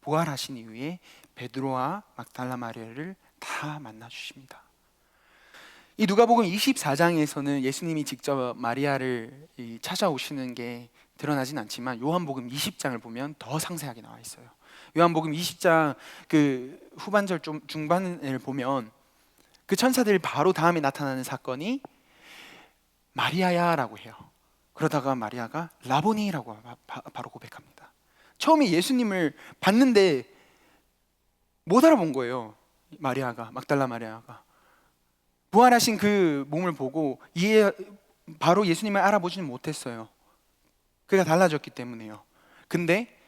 Speaker 1: 부활하신 이후에 베드로와 막달라 마리아를 다 만나 주십니다. 이 누가복음 24장에서는 예수님이 직접 마리아를 찾아오시는 게 드러나진 않지만 요한복음 20장을 보면 더 상세하게 나와 있어요. 요한복음 20장 그 후반절 좀 중반을 보면 그 천사들 바로 다음에 나타나는 사건이 마리아야라고 해요. 그러다가 마리아가 라보니라고 바로 고백합니다. 처음에 예수님을 봤는데 못 알아본 거예요. 마리아가, 막달라 마리아가 부활하신 그 몸을 보고 바로 예수님을 알아보지는 못했어요. 그가 달라졌기 때문에요. 근데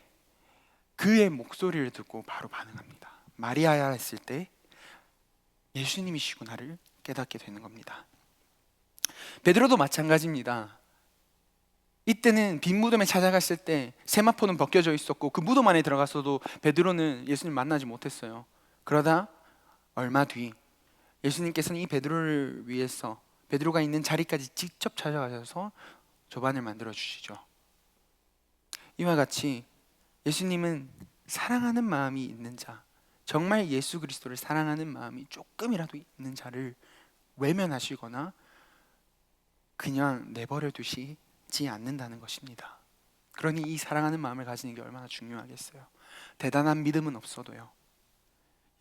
Speaker 1: 그의 목소리를 듣고 바로 반응합니다. 마리아야 했을 때 예수님이시구나를 깨닫게 되는 겁니다. 베드로도 마찬가지입니다. 이때는 빈 무덤에 찾아갔을 때 세마포는 벗겨져 있었고 그 무덤 안에 들어가서도 베드로는 예수님 만나지 못했어요. 그러다 얼마 뒤 예수님께서는 이 베드로를 위해서 베드로가 있는 자리까지 직접 찾아가셔서 조반을 만들어 주시죠. 이와 같이 예수님은 사랑하는 마음이 있는 자, 정말 예수 그리스도를 사랑하는 마음이 조금이라도 있는 자를 외면하시거나 그냥 내버려 두시지 않는다는 것입니다. 그러니 이 사랑하는 마음을 가지는 게 얼마나 중요하겠어요. 대단한 믿음은 없어도요,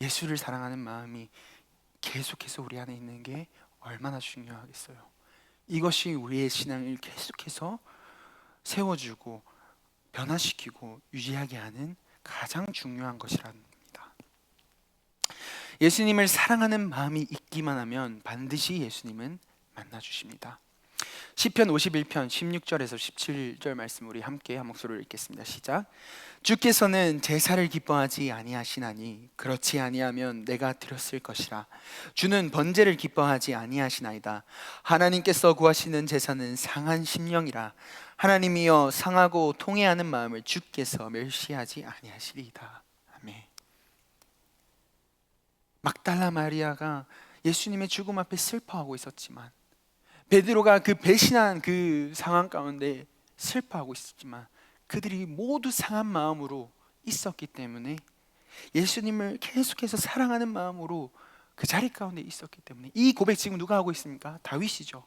Speaker 1: 예수를 사랑하는 마음이 계속해서 우리 안에 있는 게 얼마나 중요하겠어요. 이것이 우리의 신앙을 계속해서 세워주고 변화시키고 유지하게 하는 가장 중요한 것이라는 겁니다. 예수님을 사랑하는 마음이 있기만 하면 반드시 예수님은 만나주십니다. 시편 51편 16절에서 17절 말씀 우리 함께 한 목소리로 읽겠습니다. 시작. 주께서는 제사를 기뻐하지 아니하시나니 그렇지 아니하면 내가 드렸을 것이라. 주는 번제를 기뻐하지 아니하시나이다. 하나님께서 구하시는 제사는 상한 심령이라. 하나님이여 상하고 통회하는 마음을 주께서 멸시하지 아니하시리이다. 아멘. 막달라 마리아가 예수님의 죽음 앞에 슬퍼하고 있었지만, 베드로가 그 배신한 그 상황 가운데 슬퍼하고 있었지만 그들이 모두 상한 마음으로 있었기 때문에 예수님을 계속해서 사랑하는 마음으로 그 자리 가운데 있었기 때문에 이 고백 지금 누가 하고 있습니까? 다윗이죠.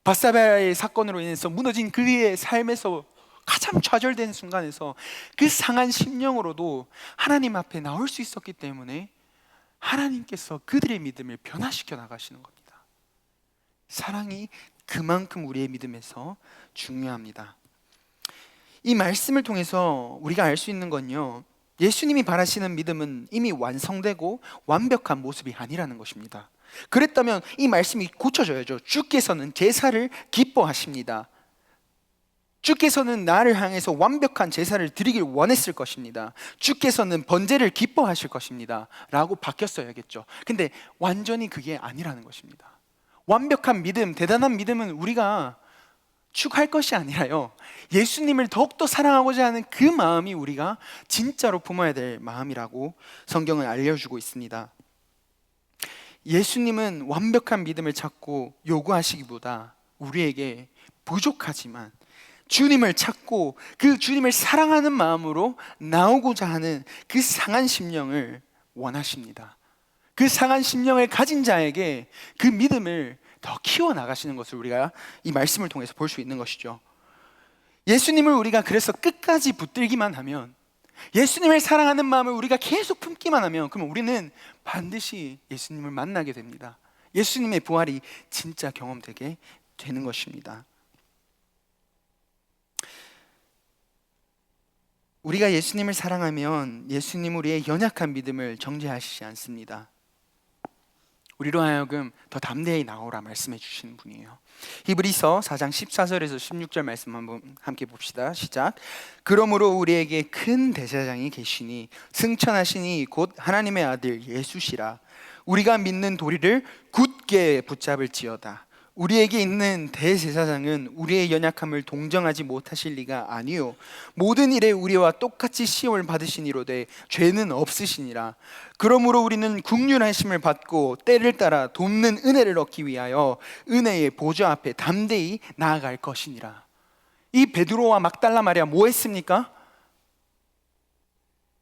Speaker 1: 밧사바의 사건으로 인해서 무너진 그의 삶에서 가장 좌절된 순간에서 그 상한 심령으로도 하나님 앞에 나올 수 있었기 때문에 하나님께서 그들의 믿음을 변화시켜 나가시는 겁니다. 사랑이 그만큼 우리의 믿음에서 중요합니다. 이 말씀을 통해서 우리가 알 수 있는 건요, 예수님이 바라시는 믿음은 이미 완성되고 완벽한 모습이 아니라는 것입니다. 그랬다면 이 말씀이 고쳐져야죠. 주께서는 제사를 기뻐하십니다. 주께서는 나를 향해서 완벽한 제사를 드리길 원했을 것입니다. 주께서는 번제를 기뻐하실 것입니다 라고 바뀌었어야겠죠. 근데 완전히 그게 아니라는 것입니다. 완벽한 믿음, 대단한 믿음은 우리가 추구할 것이 아니라요, 예수님을 더욱더 사랑하고자 하는 그 마음이 우리가 진짜로 품어야 될 마음이라고 성경은 알려주고 있습니다. 예수님은 완벽한 믿음을 찾고 요구하시기보다 우리에게 부족하지만 주님을 찾고 그 주님을 사랑하는 마음으로 나오고자 하는 그 상한 심령을 원하십니다. 그 상한 심령을 가진 자에게 그 믿음을 더 키워나가시는 것을 우리가 이 말씀을 통해서 볼 수 있는 것이죠. 예수님을 우리가 그래서 끝까지 붙들기만 하면, 예수님을 사랑하는 마음을 우리가 계속 품기만 하면, 그럼 우리는 반드시 예수님을 만나게 됩니다. 예수님의 부활이 진짜 경험되게 되는 것입니다. 우리가 예수님을 사랑하면 예수님은 우리의 연약한 믿음을 정죄하시지 않습니다. 우리로 하여금 더 담대히 나오라 말씀해 주시는 분이에요. 히브리서 4장 14절에서 16절 말씀 한번 함께 봅시다. 시작. 그러므로 우리에게 큰 대제사장이 계시니 승천하시니 곧 하나님의 아들 예수시라. 우리가 믿는 도리를 굳게 붙잡을지어다. 우리에게 있는 대제사장은 우리의 연약함을 동정하지 못하실 리가 아니요 모든 일에 우리와 똑같이 시험을 받으시니로되 죄는 없으시니라. 그러므로 우리는 긍휼하심을 받고 때를 따라 돕는 은혜를 얻기 위하여 은혜의 보좌 앞에 담대히 나아갈 것이니라. 이 베드로와 막달라 마리아 뭐 했습니까?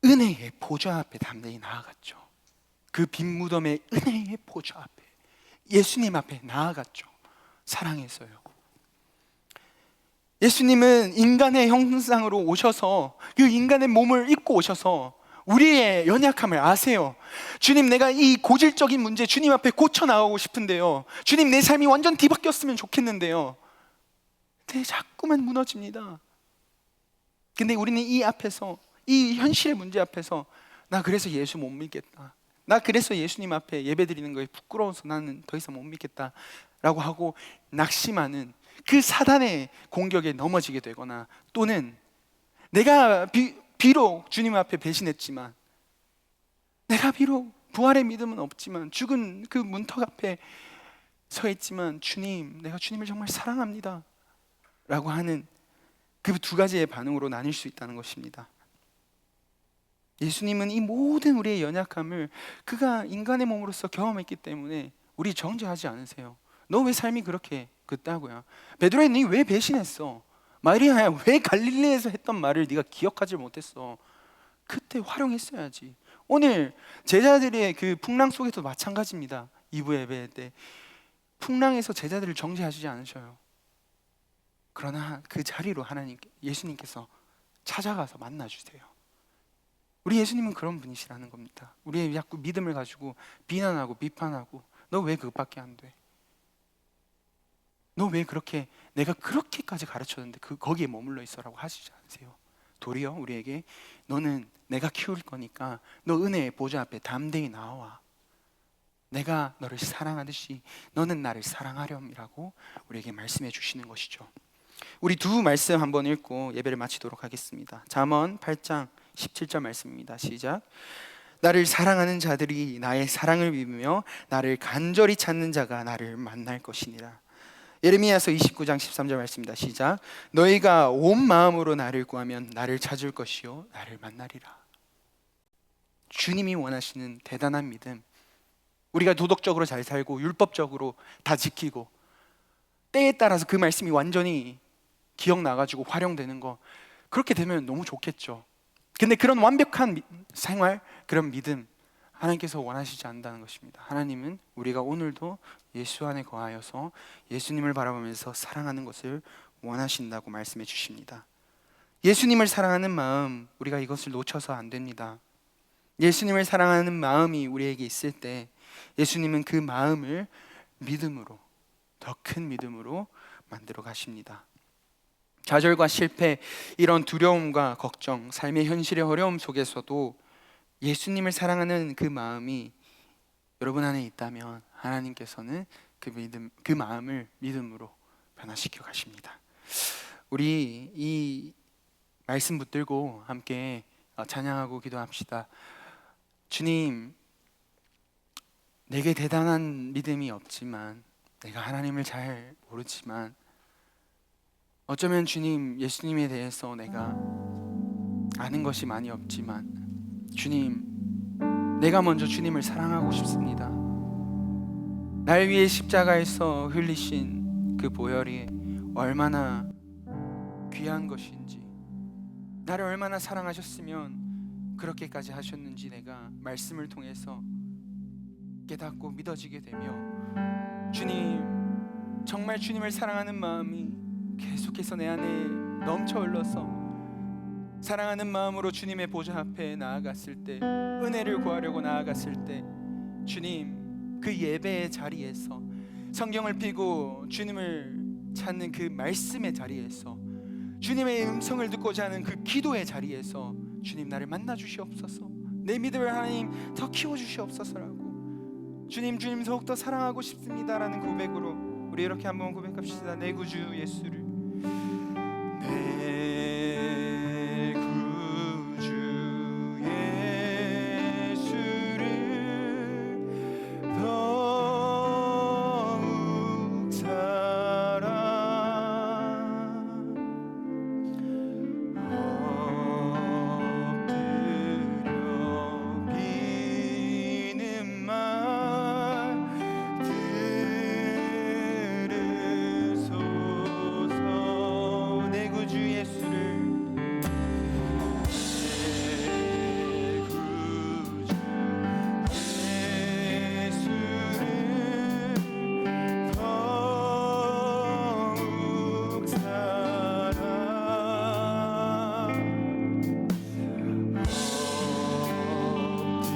Speaker 1: 은혜의 보좌 앞에 담대히 나아갔죠. 그 빈 무덤의 은혜의 보좌 앞에, 예수님 앞에 나아갔죠. 사랑해서요. 예수님은 인간의 형상으로 오셔서 그 인간의 몸을 입고 오셔서 우리의 연약함을 아세요. 주님, 내가 이 고질적인 문제 주님 앞에 고쳐 나가고 싶은데요. 주님, 내 삶이 완전 뒤바뀌었으면 좋겠는데요. 근데 자꾸만 무너집니다. 근데 우리는 이 앞에서, 이 현실의 문제 앞에서 나 그래서 예수 못 믿겠다, 나 그래서 예수님 앞에 예배 드리는 거에 부끄러워서 나는 더 이상 못 믿겠다 라고 하고 낙심하는 그 사단의 공격에 넘어지게 되거나, 또는 내가 비록 주님 앞에 배신했지만, 내가 비록 부활의 믿음은 없지만, 죽은 그 문턱 앞에 서 있지만, 주님, 내가 주님을 정말 사랑합니다 라고 하는 그 두 가지의 반응으로 나뉠 수 있다는 것입니다. 예수님은 이 모든 우리의 연약함을 그가 인간의 몸으로서 경험했기 때문에 우리 정죄하지 않으세요. 너 왜 삶이 그렇게 그따구야? 베드로야, 니 왜 배신했어? 마리아야, 왜 갈릴리에서 했던 말을 네가 기억하지 못했어? 그때 활용했어야지. 오늘 제자들의 그 풍랑 속에도 마찬가지입니다. 2부 예배 때 풍랑에서 제자들을 정죄하시지 않으셔요. 그러나 그 자리로 예수님께서 찾아가서 만나주세요. 우리 예수님은 그런 분이시라는 겁니다. 우리의 자꾸 믿음을 가지고 비난하고 비판하고, 너 왜 그것밖에 안 돼? 너 왜 그렇게, 내가 그렇게까지 가르쳤는데 거기에 머물러 있어라고 하시지 않으세요. 도리어 우리에게, 너는 내가 키울 거니까 너 은혜의 보좌 앞에 담대히 나와. 내가 너를 사랑하듯이 너는 나를 사랑하렴이라고 우리에게 말씀해 주시는 것이죠. 우리 두 말씀 한번 읽고 예배를 마치도록 하겠습니다. 잠언 8장 17절 말씀입니다. 시작. 나를 사랑하는 자들이 나의 사랑을 믿으며 나를 간절히 찾는 자가 나를 만날 것이니라. 예레미야서 29장 13절 말씀입니다. 시작. 너희가 온 마음으로 나를 구하면 나를 찾을 것이요 나를 만나리라. 주님이 원하시는 대단한 믿음, 우리가 도덕적으로 잘 살고 율법적으로 다 지키고 때에 따라서 그 말씀이 완전히 기억나가지고 활용되는 거, 그렇게 되면 너무 좋겠죠. 근데 그런 완벽한 생활, 그런 믿음 하나님께서 원하시지 않는다는 것입니다. 하나님은 우리가 오늘도 예수 안에 거하여서 예수님을 바라보면서 사랑하는 것을 원하신다고 말씀해 주십니다. 예수님을 사랑하는 마음, 우리가 이것을 놓쳐서 안 됩니다. 예수님을 사랑하는 마음이 우리에게 있을 때 예수님은 그 마음을 믿음으로, 더 큰 믿음으로 만들어 가십니다. 좌절과 실패, 이런 두려움과 걱정, 삶의 현실의 어려움 속에서도 예수님을 사랑하는 그 마음이 여러분 안에 있다면 하나님께서는 그 마음을 믿음으로 변화시켜 가십니다. 우리 이 말씀 붙들고 함께 찬양하고 기도합시다. 주님, 내게 대단한 믿음이 없지만, 내가 하나님을 잘 모르지만, 어쩌면 주님, 예수님에 대해서 내가 아는 것이 많이 없지만, 주님, 내가 먼저 주님을 사랑하고 싶습니다. 날 위해 십자가에서 흘리신 그 보혈이 얼마나 귀한 것인지, 나를 얼마나 사랑하셨으면 그렇게까지 하셨는지 내가 말씀을 통해서 깨닫고 믿어지게 되며, 주님, 정말 주님을 사랑하는 마음이 계속해서 내 안에 넘쳐 흘러서 사랑하는 마음으로 주님의 보좌 앞에 나아갔을 때, 은혜를 구하려고 나아갔을 때, 주님, 그 예배의 자리에서, 성경을 펴고 주님을 찾는 그 말씀의 자리에서, 주님의 음성을 듣고자 하는 그 기도의 자리에서 주님, 나를 만나 주시옵소서, 내 믿음을 하나님 더 키워 주시옵소서라고 주님 주님 더욱더 사랑하고 싶습니다라는 고백으로 우리 이렇게 한번 고백합시다. 내 구주 예수를, 내 구주 예수를 더욱 사랑 엎드려 비는 말 들으소서. 내 구주 예수를, 내 구주 예수를 더욱 사랑 엎드려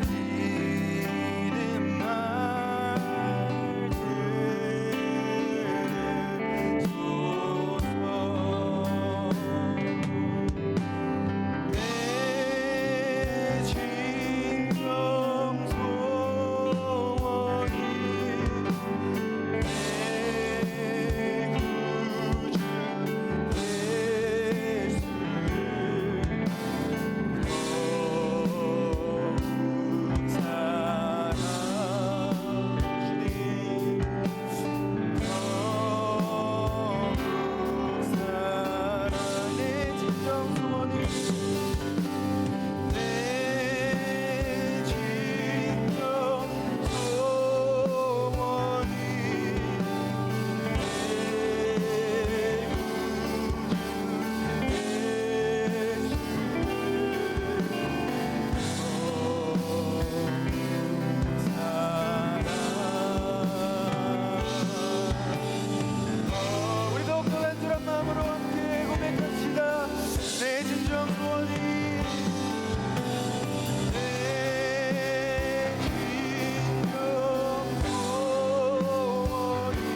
Speaker 1: 비는 말 들으소서. 내 진정 소원이 내 구주 예수를 더욱 사랑하시니 내 진정 소원이 내 진정 소원이 우리 더욱더 간절한 마음으로 함께 고백합시다. 내 진정 소원이, 내 진정 소원이 내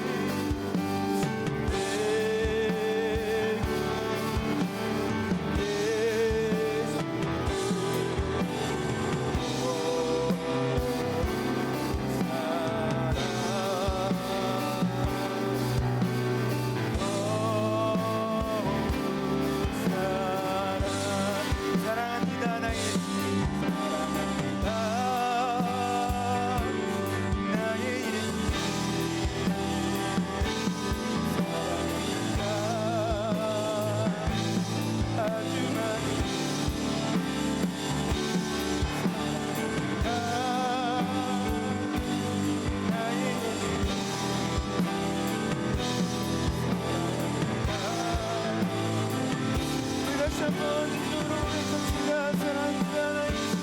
Speaker 1: 사랑합니다. 나의 예수 사랑합니다. 나의 예수 사랑합니다. 아주 많이 사랑합니다. 나의 예수 우리 다시 한번 진정으로 고백합시다. 사랑합니다. 나의 예수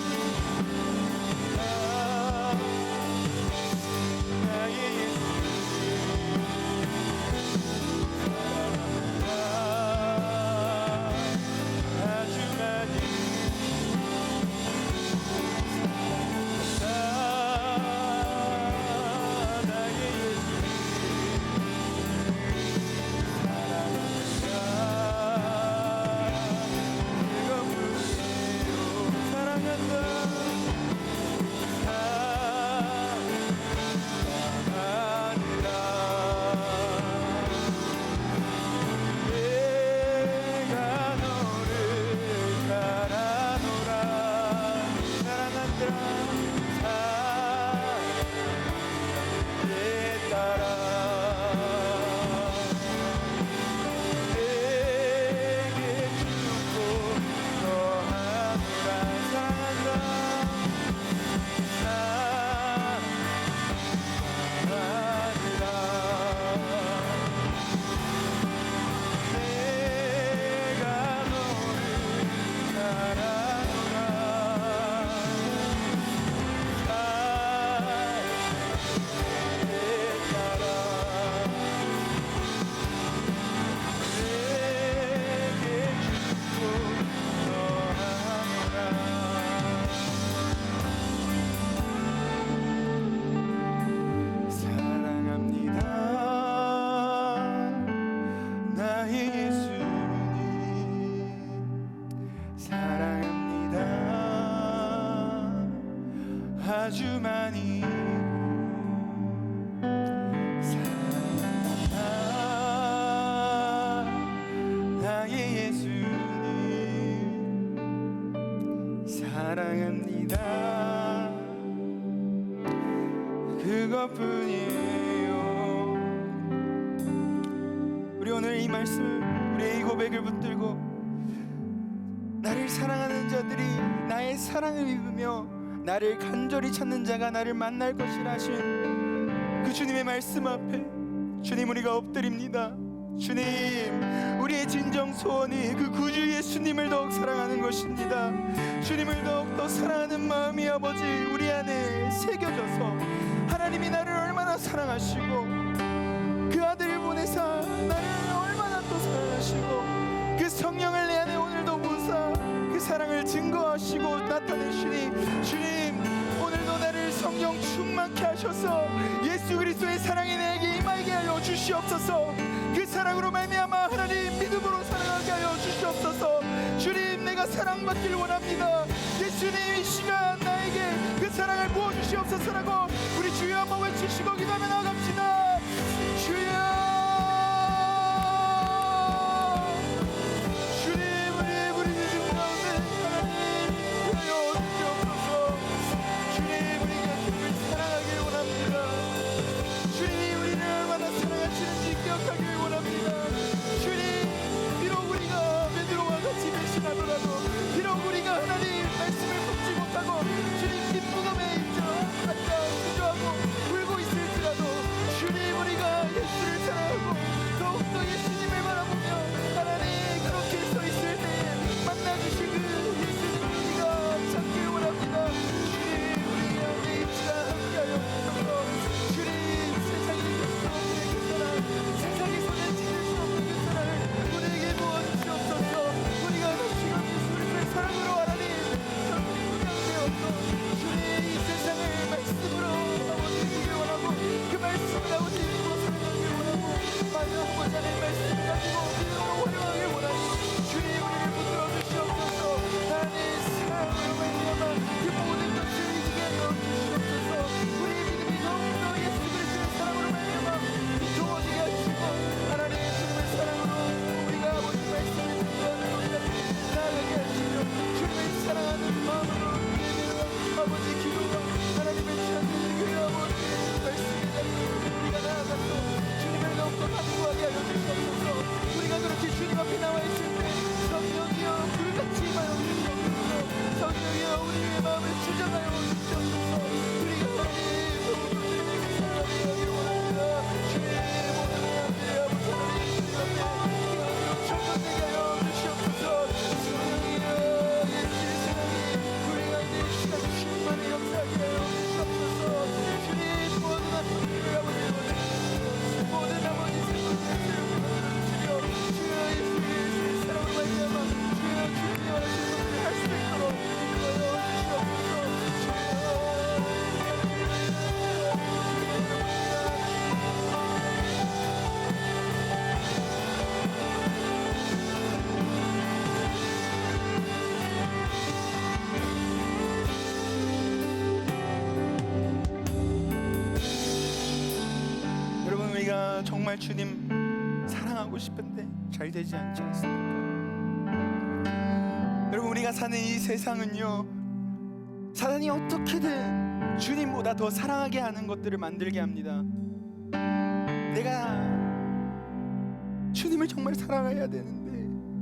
Speaker 1: 나의 예수 사랑합니다. 아주 많이 사랑합니다. 나의 예수 사랑합니다. 아주 많이 사랑한다. 나의 예수님 사랑합니다. 그것뿐이에요. 우리 오늘 이 말씀을, 우리의 이 고백을 붙들고 나를 사랑하는 자들이 나의 사랑을 입으며 나를 간절히 찾는 자가 나를 만날 것이라 하신 그 주님의 말씀 앞에 주님 우리가 엎드립니다. 주님, 우리의 진정 소원이 그 구주 예수님을 더욱 사랑하는 것입니다. 주님을 더욱더 사랑하는 마음이 아버지 우리 안에 새겨져서 하나님이 나를 얼마나 사랑하시고 그 아들을 보내사 나를 얼마나 또 사랑하시고 그 성령을 내 안에 오늘도 부사 그 사랑을 증거하시고 나타내시니 주님, 오늘도 나를 성령 충만케 하셔서 예수 그리스도의 사랑이 내게 임하게 하여 주시옵소서. 그 사랑으로 말미암아 하나님 믿음으로 사랑하게 하여 주시옵소서. 주님, 내가 사랑받길 원합니다. 예수님, 이 시간 나에게 그 사랑을 부어주시옵소서라고 우리 주여 한번 외치시고 기도하며 나아갑시다. 주여, 비록 우리가 하나님 말씀을 듣지 못하고 주님 뒷부금에 있죠 앉아 주저하고 울고 있을지라도 주님, 우리가 예수를 사랑하고 더욱더 예수님을 바라보며 하나님 그렇게 서 있을 때 만나주신 그 예수님을 우리가 찾길 원합니다. 주님, 우리 안에 있지가 함께하여 주셔서 주님, 세상이 이길 수 없는 그 사랑, 세상이 손에 쥐을 수 없는 그 사랑을 우리에게 부어주시옵소서. 우리가 지금 예수님의 사랑으로 하나님 경륜되어서 주님 이 세상을 말씀으로 아버지 이기길 원하고 그 말씀을 아버지 믿고 사랑하길 원하고 마주하고자 하는 말씀을 가지고 믿음으로 활용하길 원하니 주님, 우리를 붙들어 주시옵소서. 하나님 사랑으로 말미암아 그 모든 것을 이기게 하여 주시옵소서. 우리의 믿음이 더욱더 예수 그리스도의 사랑으로 말미암아 좋아지게 하시고 하나님 주님의 사랑으로 우리가 아버지 말씀을 듣고하는 우리가 나아가게 하시며 주님을 사랑하는 마음으로 아버지 기도가 하나님의 찾는 그 아버지 말씀을 잡고 우리가 나아가서 주님을 더욱더 간구하게 하여 주시옵소서. 우리가 그렇게 주님 앞에 나와 있을 때 성령이여 불같이 임하여 주시옵소서. 성령이여 우리의 마음을 주장하여 주시옵소서. 우리가 하나님 더욱더 주님에게 사랑하게 하길 원합니다. 주의 모든 하나님의 아버지 하나님 주님 앞에 청년되게 하여 주시옵소서. 성령이여 예수의 사랑이 우리 가운데 이 시간 충만히 역사하게 하여 주시옵소서. 주님, 모든 아픔을 아버지 모든 아버지 슬픔을 주여 주여 예수의 사랑으로 말미암아 주여 주님이 원하시는 것을 할 수 있도록 인도하여 주시옵소서. 여러분, 우리가 정말 주님 사랑하고 싶은데 잘 되지 않지 않습니까? 여러분, 우리가 사는 이 세상은요, 사단이 어떻게든 주님보다 더 사랑하게 하는 것들을 만들게 합니다. 내가 주님을 정말 사랑해야 되는데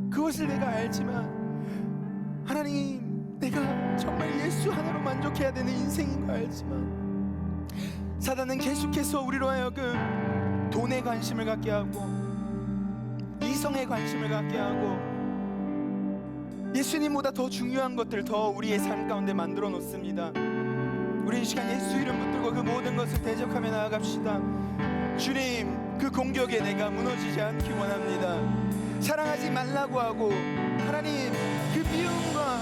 Speaker 1: 그것을 내가 알지만 하나님, 내가 정말 예수 하나로 만족해야 되는 인생인 거 알지만 사단은 계속해서 우리로 하여금 돈에 관심을 갖게 하고 이성에 관심을 갖게 하고 예수님보다 더 중요한 것들 더 우리의 삶 가운데 만들어 놓습니다. 우리 이 시간 예수 이름 붙들고 그 모든 것을 대적하며 나아갑시다. 주님, 그 공격에 내가 무너지지 않기 원합니다. 사랑하지 말라고 하고 하나님 그 미움과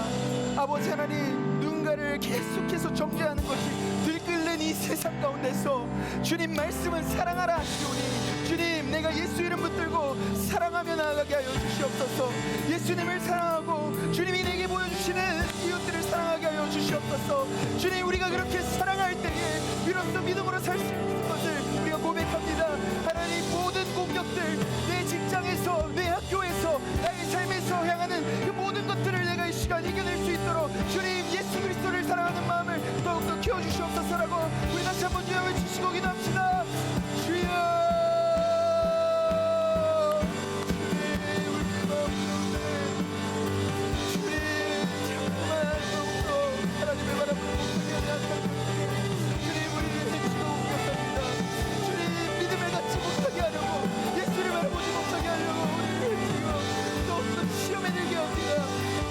Speaker 1: 아버지 하나님 누군가를 계속해서 정죄하는 것이 들끓는 이 세상 가운데서 주님 말씀은 사랑하라 하시오니 주님, 내가 예수 이름 붙들고 사랑하며 나아가게 하여 주시옵소서. 예수님을 사랑하고 주님이 내게 보여주시는 이웃들을 사랑하게 하여 주시옵소서. 주님, 우리가 그렇게 사랑할 때에 비로소 믿음으로 살 수 있는 것을 우리가 고백합니다. 하나님, 모든 공격들, 내 직장에서, 내 학교에서, 나의 삶에서 향하는 그 모든 것들을 내가 이 시간 이겨낼 수 있도록 주님, 예수 그리스도를 사랑하는 마음을 더욱더 키워주시옵소서라고 우리 다시 한번 주여 외치시고 기도합시다. 주여,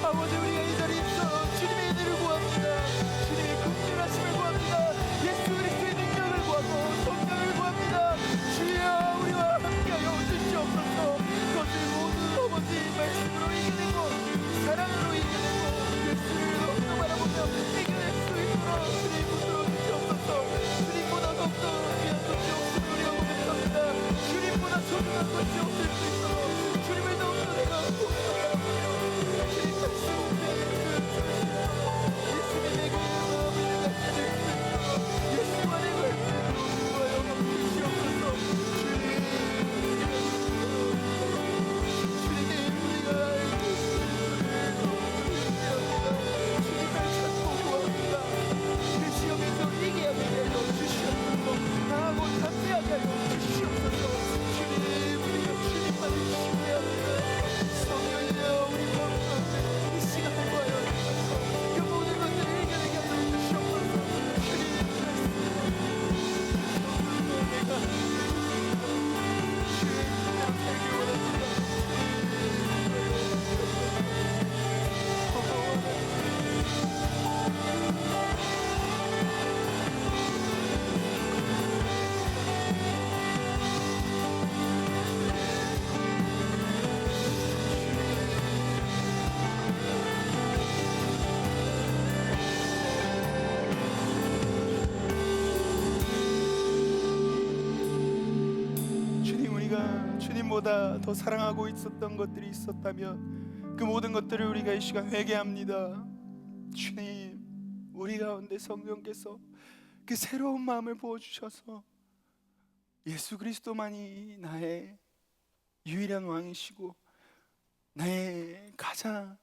Speaker 1: 아버지, 우리가 이 자리에 있어 주님의 은혜를 구합니다. 주님의 긍휼하심을 구합니다. 예수 그리스도의 능력을 구하고 성령을 구합니다. 주여, 우리와 함께하여 주시옵소서. 그것을 모두 아버지 말씀으로 이겨내고 사랑으로 이겨내고 예수를 더욱더 바라보며 이겨낼 수 있도록 주님 붙들어 주시옵소서. 주님보다 더욱더 귀한 것이 없음을 우리가 고백합니다. 주님보다 소중한 것이 없을 수 있도록 주님을 더욱더 내가 바라보며 주님 말씀 예수님의 그 마음을 내가 찾을 수 있도록 예수 안에 말씀으로 구하여 주시옵소서. 주님, 우리가 알고 주님을 찾고 구합니다. 그 시험에서 이기하게 하여 주시옵소서. 하고 담대하게 하여 주시옵소서. 주님, 우리가 주님만을 신뢰합니다. 성령이여, 우리 마음 가운데 이 시간을 구하여 주셔서 그 모든 것들을 이겨내게 하여 주시옵소서. 주님의 말씀 내가 주의 뜻대로 살기 원합니다. 주님, 우리가 주님보다 더 사랑하고 있었던 것들이 있었다면 그 모든 것들을 우리가 이 시간 회개합니다. 주님, 우리 가운데 성령께서 그 새로운 마음을 부어주셔서 예수 그리스도만이 나의 유일한 왕이시고 나의 가장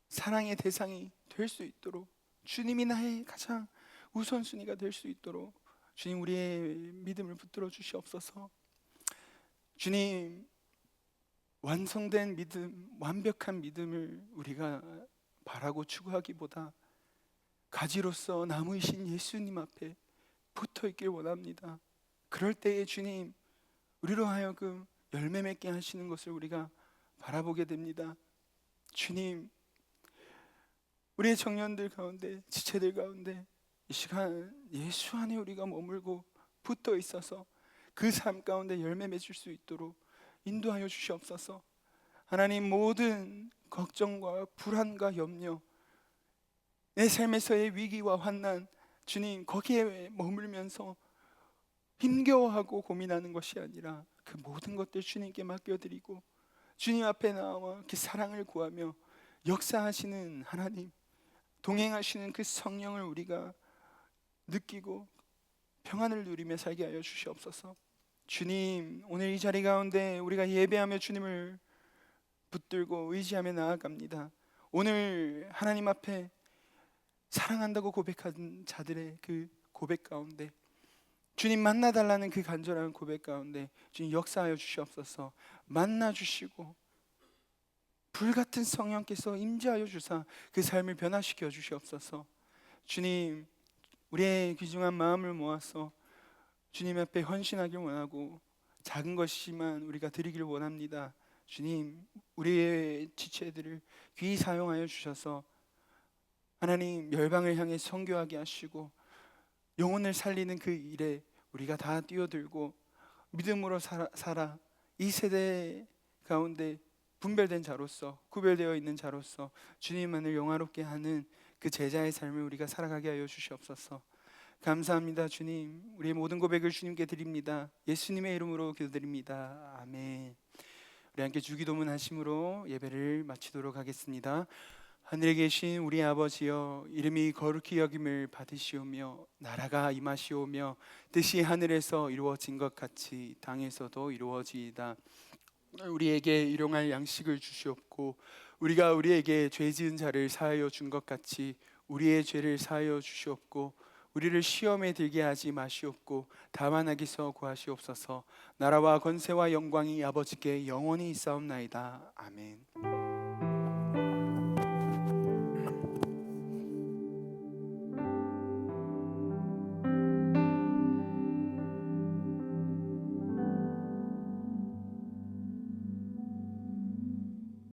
Speaker 1: 사랑의 대상이 될 수 있도록, 주님이 나의 가장 우선순위가 될 수 있도록 주님, 우리의 믿음을 붙들어 주시옵소서. 주님, 완성된 믿음, 완벽한 믿음을 우리가 바라고 추구하기보다 가지로서 나무이신 예수님 앞에 붙어 있길 원합니다. 그럴 때에 주님, 우리로 하여금 열매 맺게 하시는 것을 우리가 바라보게 됩니다. 주님, 우리의 청년들 가운데, 지체들 가운데 이 시간 예수 안에 우리가 머물고 붙어 있어서 그 삶 가운데 열매 맺을 수 있도록 인도하여 주시옵소서. 하나님, 모든 걱정과 불안과 염려, 내 삶에서의 위기와 환난, 주님, 거기에 머물면서 힘겨워하고 고민하는 것이 아니라 그 모든 것들 주님께 맡겨드리고 주님 앞에 나와 그 사랑을 구하며 역사하시는 하나님, 동행하시는 그 성령을 우리가 느끼고 평안을 누리며 살게 하여 주시옵소서. 주님, 오늘 이 자리 가운데 우리가 예배하며 주님을 붙들고 의지하며 나아갑니다. 오늘 하나님 앞에 사랑한다고 고백한 자들의 그 고백 가운데, 주님 만나달라는 그 간절한 고백 가운데 주님 역사하여 주시옵소서. 만나주시고 불같은 성령께서 임재하여 주사 그 삶을 변화시켜 주시옵소서. 주님, 우리의 귀중한 마음을 모아서 주님 앞에 헌신하길 원하고 작은 것이지만 우리가 드리길 원합니다. 주님, 우리의 지체들을 귀히 사용하여 주셔서 하나님, 열방을 향해 선교하게 하시고 영혼을 살리는 그 일에 우리가 다 뛰어들고 믿음으로 살아 이 세대 가운데 분별된 자로서, 구별되어 있는 자로서 주님만을 영화롭게 하는 그 제자의 삶을 우리가 살아가게 하여 주시옵소서. 감사합니다. 주님, 우리의 모든 고백을 주님께 드립니다. 예수님의 이름으로 기도드립니다. 아멘. 우리 함께 주기도문 하심으로 예배를 마치도록 하겠습니다. 하늘에 계신 우리 아버지여, 이름이 거룩히 여김을 받으시오며 나라가 임하시오며 뜻이 하늘에서 이루어진 것 같이 땅에서도 이루어지이다. 우리에게 일용할 양식을 주시옵고 우리가 우리에게 죄 지은 자를 사하여 준 것 같이 우리의 죄를 사하여 주시옵고 우리를 시험에 들게 하지 마시옵고 다만 악에서 구하시옵소서. 나라와 권세와 영광이 아버지께 영원히 있사옵나이다. 아멘.